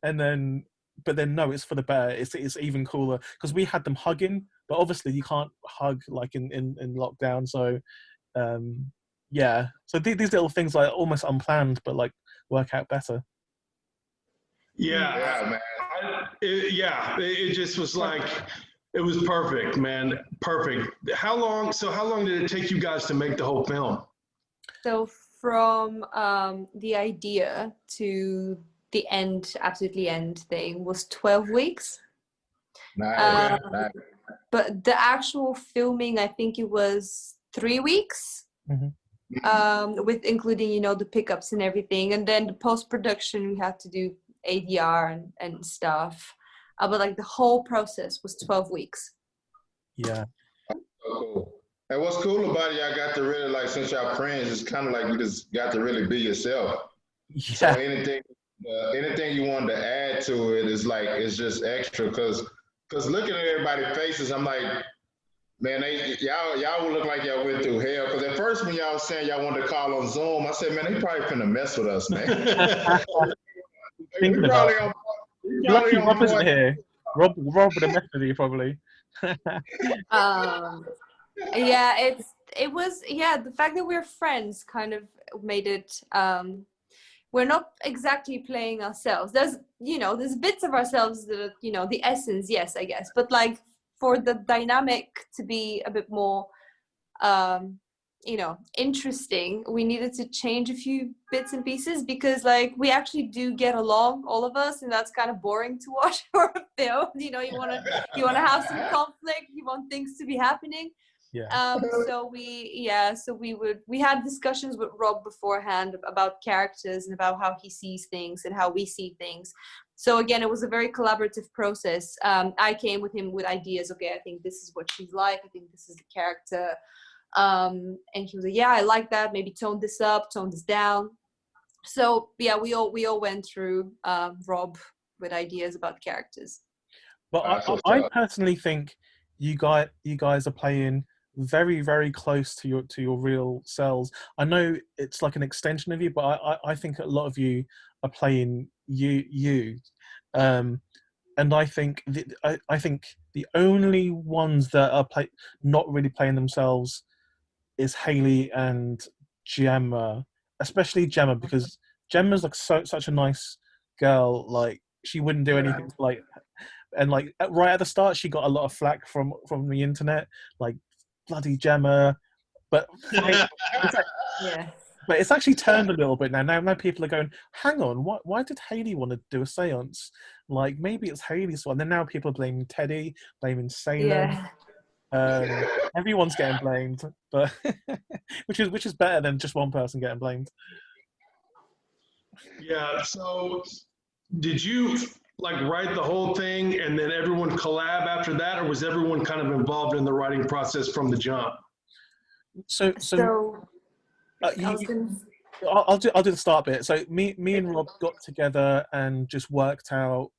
But then no, it's for the better. It's even cooler because we had them hugging, but obviously you can't hug like in lockdown. So yeah, so these little things like almost unplanned, but like work out better. Yeah, man. It just was like, it was perfect, man. Perfect. How long did it take you guys to make the whole film? So from the idea to the end, absolutely end thing was 12 weeks. Nice. But the actual filming, I think it was 3 weeks. Mm-hmm. With including, the pickups and everything. And then the post-production, we had to do ADR and stuff. But like the whole process was 12 weeks. Yeah. So cool. And what's cool about it, y'all got to really, like, since y'all friends, it's kind of like you just got to really be yourself. Yeah. So anything you wanted to add to it is like, it's just extra. Because looking at everybody's faces, I'm like, man, y'all would look like y'all went through hell. Because at first when y'all was saying y'all wanted to call on Zoom, I said, man, they probably finna mess with us, man. Thinking about it. Lucky Rob isn't here. Rob would have messed with you probably. Yeah, it was the fact that we're friends kind of made it. We're not exactly playing ourselves. There's bits of ourselves that the essence, yes, I guess, but like for the dynamic to be a bit more interesting, we needed to change a few bits and pieces because like we actually do get along, all of us, and that's kind of boring to watch for a film. You want to have some conflict, you want things to be happening. Yeah. So we had discussions with Rob beforehand about characters and about how he sees things and how we see things. So again, it was a very collaborative process. I came with him with ideas. Okay, I think this is what she's like. I think this is the character. And he was like, yeah, I like that. Maybe tone this up, tone this down. So yeah, we all went through Rob with ideas about characters. But I personally think you guys are playing very, very close to your real selves. I know it's like an extension of you, but I think a lot of you are playing you. And I think I think the only ones that are not really playing themselves is Haley and Gemma, especially Gemma, because Gemma's like such a nice girl. Like she wouldn't do anything like, and like right at the start, she got a lot of flack from the internet, like bloody Gemma. But it's like, Yeah. but it's actually turned a little bit now. Now people are going, hang on, why did Haley want to do a seance? Like maybe it's Haley's fault. And then now people are blaming Teddy, blaming Salem. Yeah. Everyone's getting blamed, but which is better than just one person getting blamed. Yeah. So, did you like write the whole thing and then everyone collab after that, or was everyone kind of involved in the writing process from the jump? So I was gonna... I'll do the start bit. So me and Rob got together and just worked out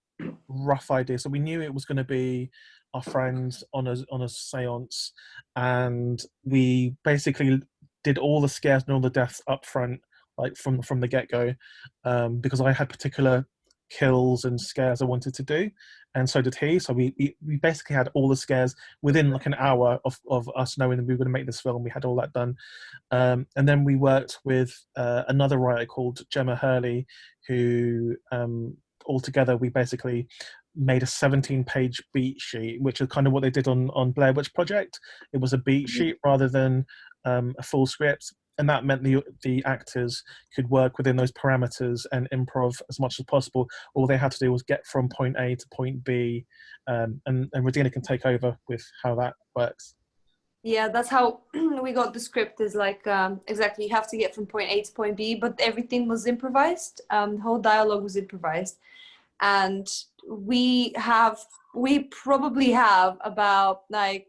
rough ideas. So we knew it was going to be our friends on a séance, and we basically did all the scares and all the deaths up front, like from the get go, because I had particular kills and scares I wanted to do, and so did he. So we basically had all the scares within like an hour of us knowing that we were going to make this film. We had all that done. And then we worked with another writer called Gemma Hurley, who altogether we basically made a 17-page beat sheet, which is kind of what they did on Blair Witch Project. It was a beat sheet rather than a full script, and that meant the actors could work within those parameters and improv as much as possible. All they had to do was get from point A to point B, and Radina can take over with how that works. Yeah, that's how we got the script, is like exactly, you have to get from point A to point B, but everything was improvised. The whole dialogue was improvised. And we probably have about like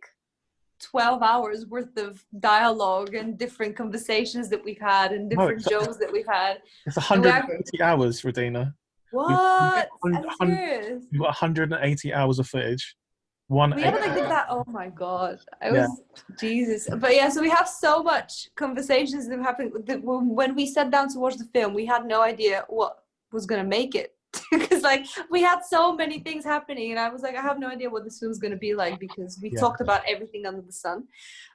12 hours worth of dialogue and different conversations that we've had and different jokes that we've had. It's 180 hours, Radina. What? Are you serious? We've got 180 hours of footage. We haven't like did that. Oh my god, Jesus. But yeah, so we have so much conversations that happened. When we sat down to watch the film, we had no idea what was gonna make it, because like we had so many things happening, and I was like, I have no idea what this film's gonna be like, because we talked about everything under the sun.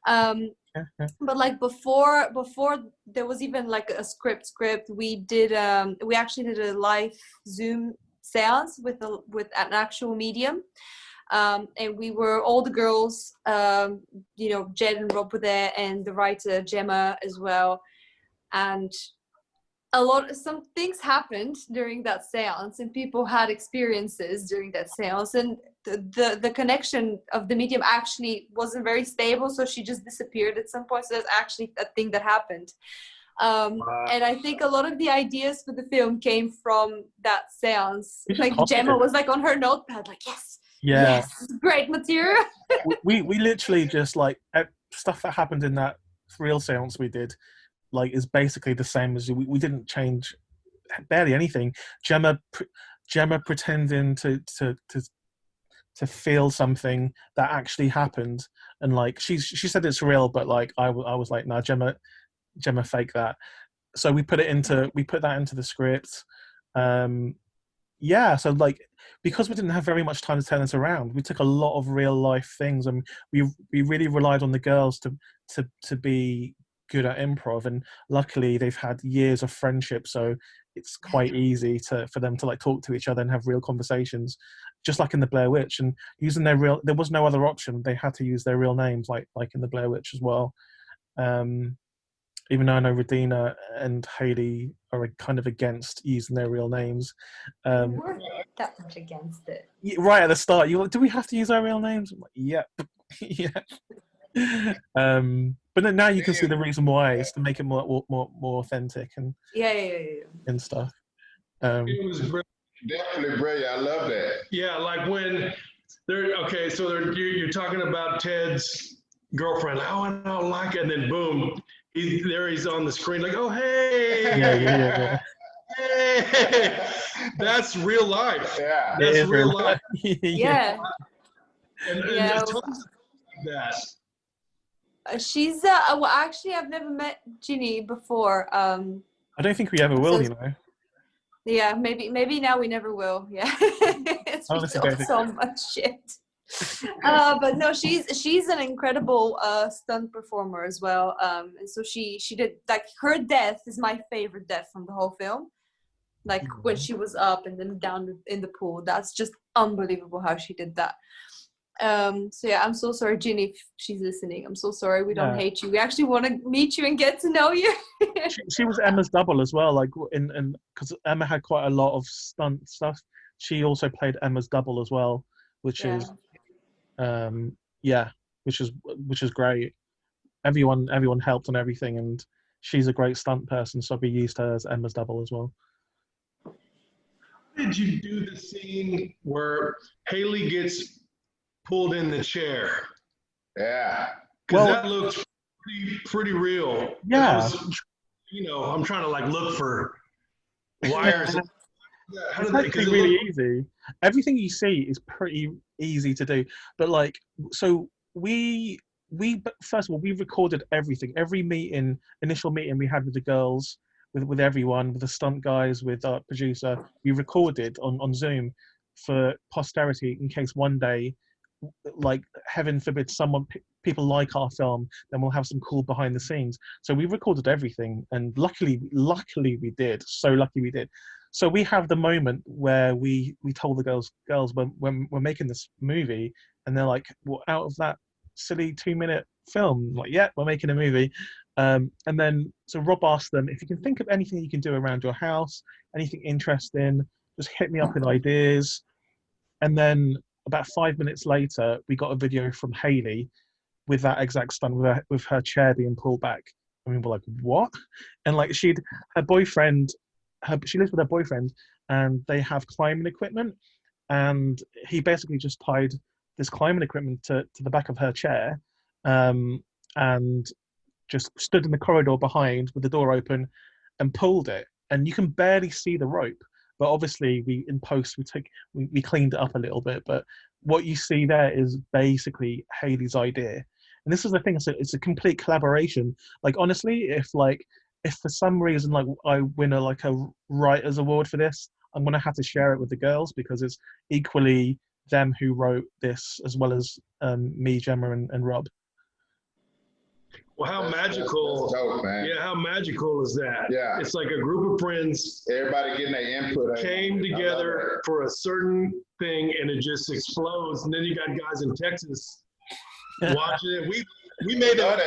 But like before there was even like a script, we actually did a live Zoom seance with an actual medium. And we were all the girls, Jed and Rob were there, and the writer Gemma as well. And some things happened during that seance, and people had experiences during that seance, and the connection of the medium actually wasn't very stable, so she just disappeared at some point. So that's actually a thing that happened. And I think a lot of the ideas for the film came from that seance. Like Gemma was like on her notepad, like yes, great material. we literally just like stuff that happened in that real seance we did, like is basically the same as we didn't change barely anything. Gemma pretending to feel something that actually happened, and like she said it's real, but like I was like, no, Gemma fake that. So we put that into the script. So like, because we didn't have very much time to turn this around, we took a lot of real life things, and we really relied on the girls to be good at improv, and luckily they've had years of friendship, so it's quite easy for them to like talk to each other and have real conversations, just like in the Blair Witch. And using there was no other option, they had to use their real names, like in the Blair Witch as well. Even though I know Radina and Haley are kind of against using their real names. We weren't that much against it. Right at the start, do we have to use our real names? I'm like, yep. Yeah. But then now you can see the reason why. It's to make it more authentic and and stuff. It was definitely brilliant. I love that. Yeah, like when you're talking about Ted's girlfriend. Oh, I don't like it, and then boom. He's on the screen like, oh, hey. Yeah. Hey. That's real life. Yeah. That's real life. Yeah. And there's tons of that. She's well, actually I've never met Ginny before. I don't think we ever will, Yeah, maybe now we never will. Yeah, it's Honestly, still so much shit. But no, she's an incredible stunt performer as well. And so she did, like, her death is my favorite death from the whole film. Like when she was up and then down in the pool, that's just unbelievable how she did that. So yeah, I'm so sorry, Ginny, if she's listening. I'm so sorry. We don't hate you. We actually want to meet you and get to know you. she was Emma's double as well, like in because Emma had quite a lot of stunt stuff. She also played Emma's double as well, which is which is great. Everyone helped on everything, and she's a great stunt person, so we used her as Emma's double as well. Did you do the scene where Haley gets pulled in the chair? Yeah. Because that looked pretty real. Yeah. I'm trying to like look for wires. It's actually really easy. Everything you see is pretty easy to do. But like, so we first of all, we recorded everything. Every initial meeting we had with the girls, with everyone, with the stunt guys, with our producer, we recorded on Zoom for posterity in case one day, like heaven forbid, people like our film, then we'll have some cool behind the scenes. So we recorded everything, and luckily we did. So lucky we did. So we have the moment where we told the girls when we're making this movie, and they're like, well, out of that silly 2-minute film, like, yeah, we're making a movie. And then so Rob asked them, if you can think of anything you can do around your house, anything interesting, just hit me up with ideas. And then about 5 minutes later, we got a video from Haley with that exact stunt, with her chair being pulled back. And we were like, what? And like she lives with her boyfriend, and they have climbing equipment. And he basically just tied this climbing equipment to the back of her chair, and just stood in the corridor behind with the door open and pulled it. And you can barely see the rope. But obviously, in post, we cleaned it up a little bit. But what you see there is basically Haley's idea. And this is the thing, it's a complete collaboration. Like, honestly, if for some reason, like, I win a writer's award for this, I'm going to have to share it with the girls, because it's equally them who wrote this, as well as me, Gemma, and Rob. Well, how magical! That's dope, man. Yeah, how magical is that? Yeah, it's like a group of friends. Everybody getting their input. Came together for a certain thing, and it just explodes. And then you got guys in Texas watching it. We made a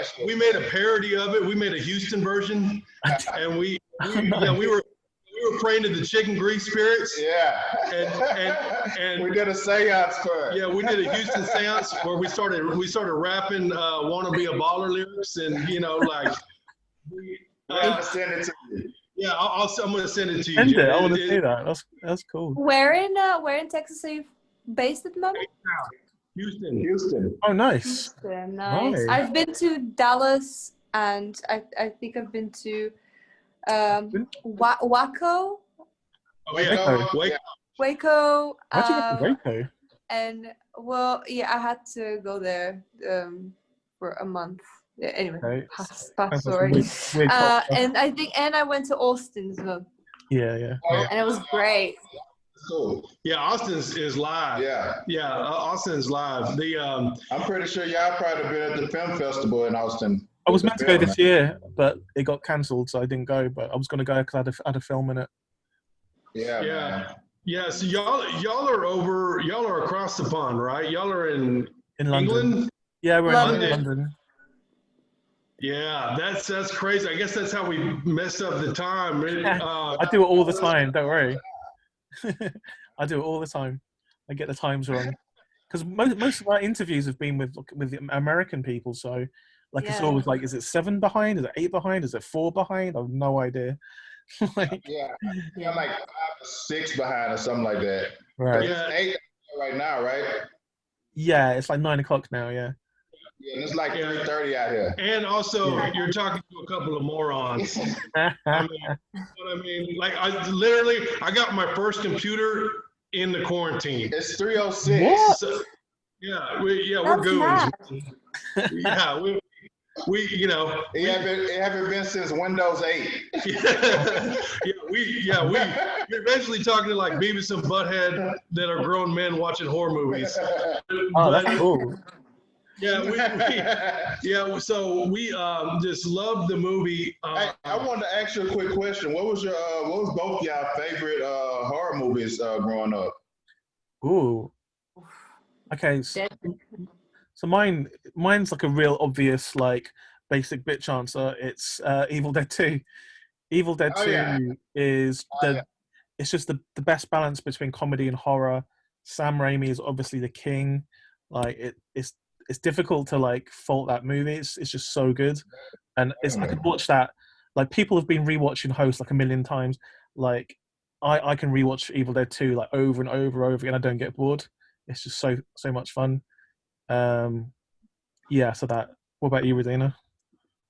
parody of it. We made a Houston version, and we were praying to the chicken grease spirits. Yeah. And we did a seance for it. Yeah, we did a Houston seance where we started rapping "Wanna Be a Baller" lyrics, and like. I'll send it to you. Yeah, I'm gonna send it to you. Send it. I want to see that. That's cool. Where in Texas are you based at the moment? Houston. Oh, nice. Houston, nice. I've been to Dallas, and I think I've been to Waco. Waco. How'd you get to Waco? And well, yeah, I had to go there for a month. Yeah, anyway, pass sorry. And I went to Austin as well. Yeah. And it was great. Cool. Yeah, Austin's is live. Yeah, Austin's live. I'm pretty sure y'all probably been at the film festival in Austin. I was meant to go this year, but it got cancelled, so I didn't go. But I was going to go because I had a film in it. Yeah. So y'all are across the pond, right? Y'all are in London. England? Yeah, we're in London. Yeah, that's crazy. I guess that's how we messed up the time. I do it all the time. Don't worry. I do it all the time. I get the times wrong, because most of our interviews have been with American people. So, it's always like, is it 7 behind? Is it 8 behind? Is it 4 behind? I have no idea. like 5 or 6 behind or something like that. Right. Yeah. It's 8 right now, right? Yeah, it's like 9 o'clock now. Yeah. Yeah, and it's like 3:30 out here. And also, you're talking to a couple of morons. I mean, like, I got my first computer in the quarantine. It's 3:06. What? So, we're goons. Yeah, It haven't been since Windows 8. we eventually talking to like Beavis and Butthead that are grown men watching horror movies. Oh, that's cool. So we just loved the movie. Hey, I wanted to ask you a quick question. What was both y'all favorite horror movies growing up? Ooh. Okay. So mine's like a real obvious, like, basic bitch answer. It's Evil Dead 2. Evil Dead 2 is it's just the best balance between comedy and horror. Sam Raimi is obviously the king. Like it's difficult to like fault that movie. It's just so good. And I could watch that. Like, people have been rewatching Host like a million times. Like, I can rewatch Evil Dead 2 like over and over again. I don't get bored. It's just so much fun. So that. What about you, Radina?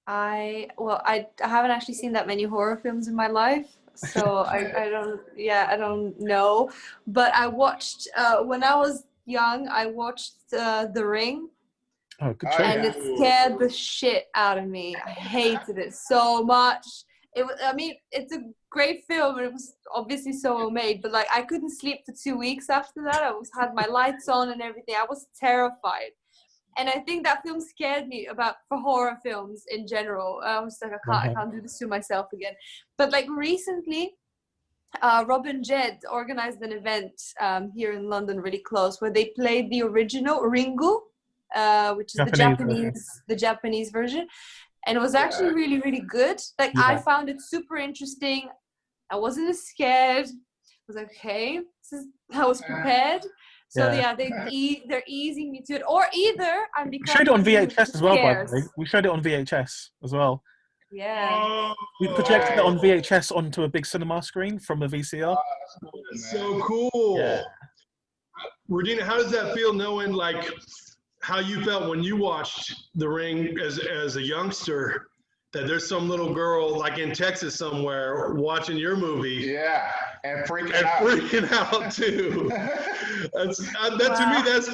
I haven't actually seen that many horror films in my life, so I don't know. But I watched when I was young. I watched The Ring. Oh, good choice. And it scared the shit out of me. I hated it so much. It's a great film, and it was obviously so well made. But like, I couldn't sleep for 2 weeks after that. I had my lights on and everything. I was terrified. And I think that film scared me for horror films in general. I was like, I can't do this to myself again. But like recently, Rob and Jed organized an event here in London, really close, where they played the original Ringu, which is the Japanese version. And it was actually really, really good. Like, I found it super interesting. I wasn't as scared. I was like, okay, I was prepared. So they're easing me to it, or either I'm becoming. We showed it on VHS as well, by the way. We showed it on VHS as well. Yeah. We projected it on VHS onto a big cinema screen from a VCR. So cool. Yeah. Radina, how does that feel, knowing like how you felt when you watched The Ring as a youngster? That there's some little girl like in Texas somewhere watching your movie. Yeah, and freaking out too. To me, that's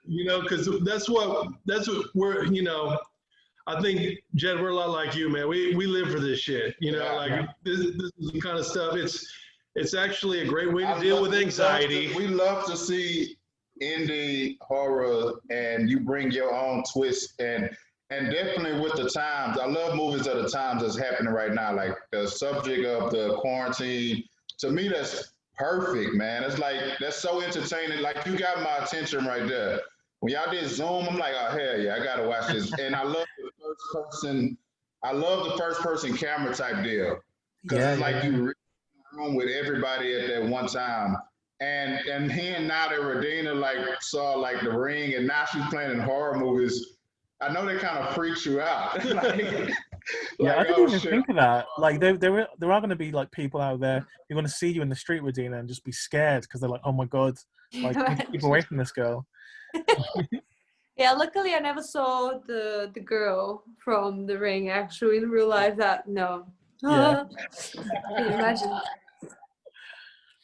because that's what we're I think, Jed, we're a lot like you, man. We live for this shit. This is the kind of stuff. It's actually a great way to deal with anxiety. We love to see indie horror, and you bring your own twist and definitely with the times. I love movies of the times that's happening right now. Like the subject of the quarantine, to me, that's perfect, man. It's like, that's so entertaining. Like, you got my attention right there. When y'all did Zoom, I'm like, oh, hell yeah, I got to watch this. And I love the first person camera type deal. Because it's like you in the room with everybody at that one time. And hearing now that Radina like saw like The Ring, and now she's playing in horror movies, I know that kind of freaks you out. I didn't even think of that. Like, there are going to be like people out there who are going to see you in the street, Radina, and just be scared because they're like, oh my god, like, keep away from this girl. Yeah, luckily I never saw the girl from The Ring actually in real life. No. Can you imagine?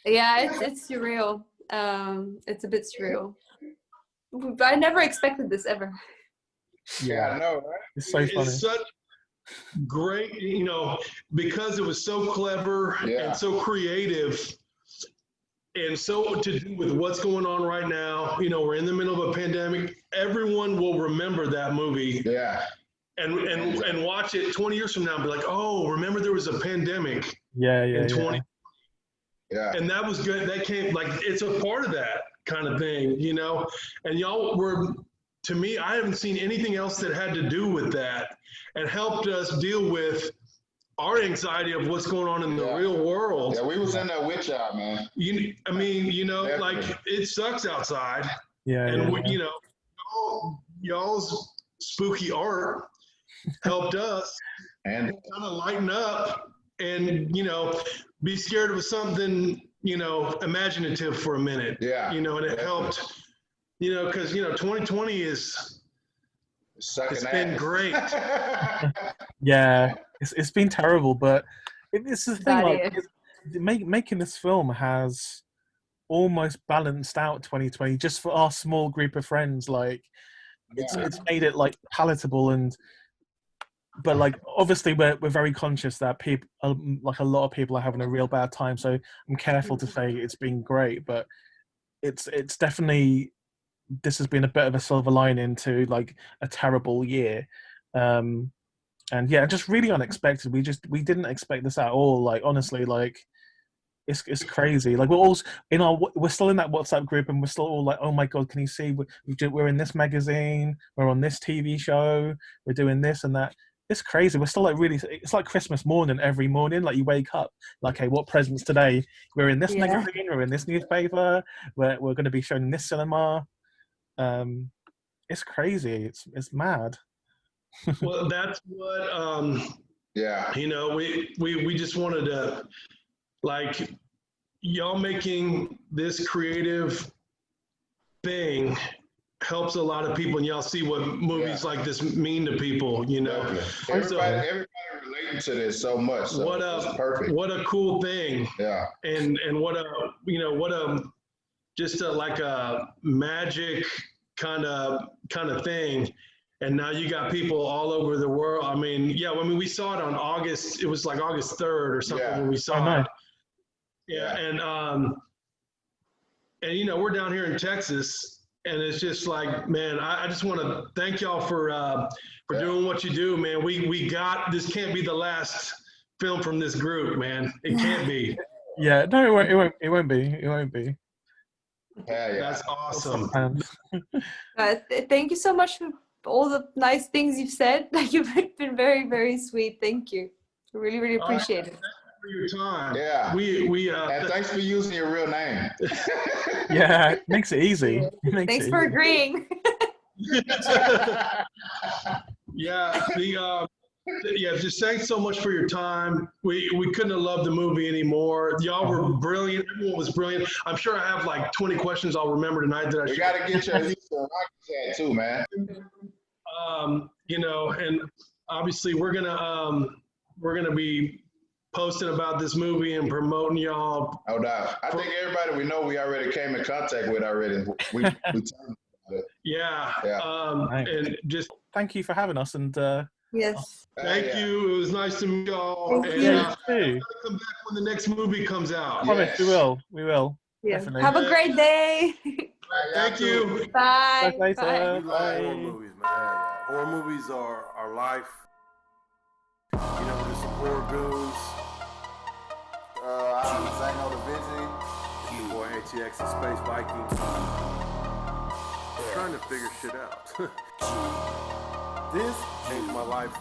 Yeah, it's surreal. It's a bit surreal. I never expected this ever. Yeah, I know, right? It's so funny. It's such great, because it was so clever and so creative, and so to do with what's going on right now. We're in the middle of a pandemic. Everyone will remember that movie. Yeah. And watch it 20 years from now and be like, oh, remember there was a pandemic. In 20. Yeah. And that was good. That came, like, it's a part of that kind of thing, and y'all were. To me, I haven't seen anything else that had to do with that and helped us deal with our anxiety of what's going on in the real world. Yeah, we was in there with y'all, man. Like, it sucks outside. Y'all's spooky art helped us and kind of lighten up and, be scared of something, imaginative for a minute. Yeah. And it helped. Because 2020 it's been great. Yeah, it's been terrible, but it's the thing. Like, making this film has almost balanced out 2020 just for our small group of friends. Like, it's made it like palatable, and but like obviously we're very conscious that people, like a lot of people, are having a real bad time. So I'm careful to say it's been great, but it's definitely, this has been a bit of a silver lining to like a terrible year. And yeah, just really unexpected. We didn't expect this at all. Like honestly, like it's crazy. Like we're still in that WhatsApp group, and we're still all like, oh my god, can you see we're in this magazine, we're on this TV show, we're doing this and that. It's crazy. We're still like really. It's like Christmas morning every morning. Like you wake up, like, hey, what presents today? We're in this magazine. We're in this newspaper. We're going to be shown in this cinema. It's crazy. It's mad. Well, that's what. You know, we just wanted to, like, y'all making this creative thing helps a lot of people, and y'all see what movies like this mean to people, you know. Everybody relating to this so much. So it's perfect. What a cool thing. Yeah. And what a just like a magic kind of thing. And now you got people all over the world. I mean, we saw it on August. It was like August 3rd or something when we saw it. Yeah, and you know, we're down here in Texas, and it's just like, man, I just want to thank y'all for doing what you do, man. We got this. Can't be the last film from this group, man. It can't be. Yeah, no, it won't be. Yeah. That's awesome. Thank you so much for all the nice things you've said. Like, you've been very, very sweet. Thank you. I really, really appreciate it. Thank you for your time. Yeah. And thanks for using your real name. Yeah, it makes it easy. Thanks for agreeing. Just thanks so much for your time. We couldn't have loved the movie anymore. Y'all were brilliant. Everyone was brilliant. I'm sure I have like 20 questions I'll remember tonight that I should. We got to get your Houston Rockets hat too, man. You know, and obviously we're gonna be posting about this movie and promoting y'all. No doubt. I think everybody we know we already came in contact with already. We talked about it. Yeah. And just thank you for having us, and yes. Thank you. It was nice to meet y'all. Thank and you. Come back when the next movie comes out. Promise, we will. Yeah. Definitely. Have a great day. Thank you. Bye. Bye. We love horror movies, man. Horror movies are our life. You know, there's some horror goons. I'm Zano Da Vinci. Your boy ATX and Space Viking. Trying to figure shit out. This changed my life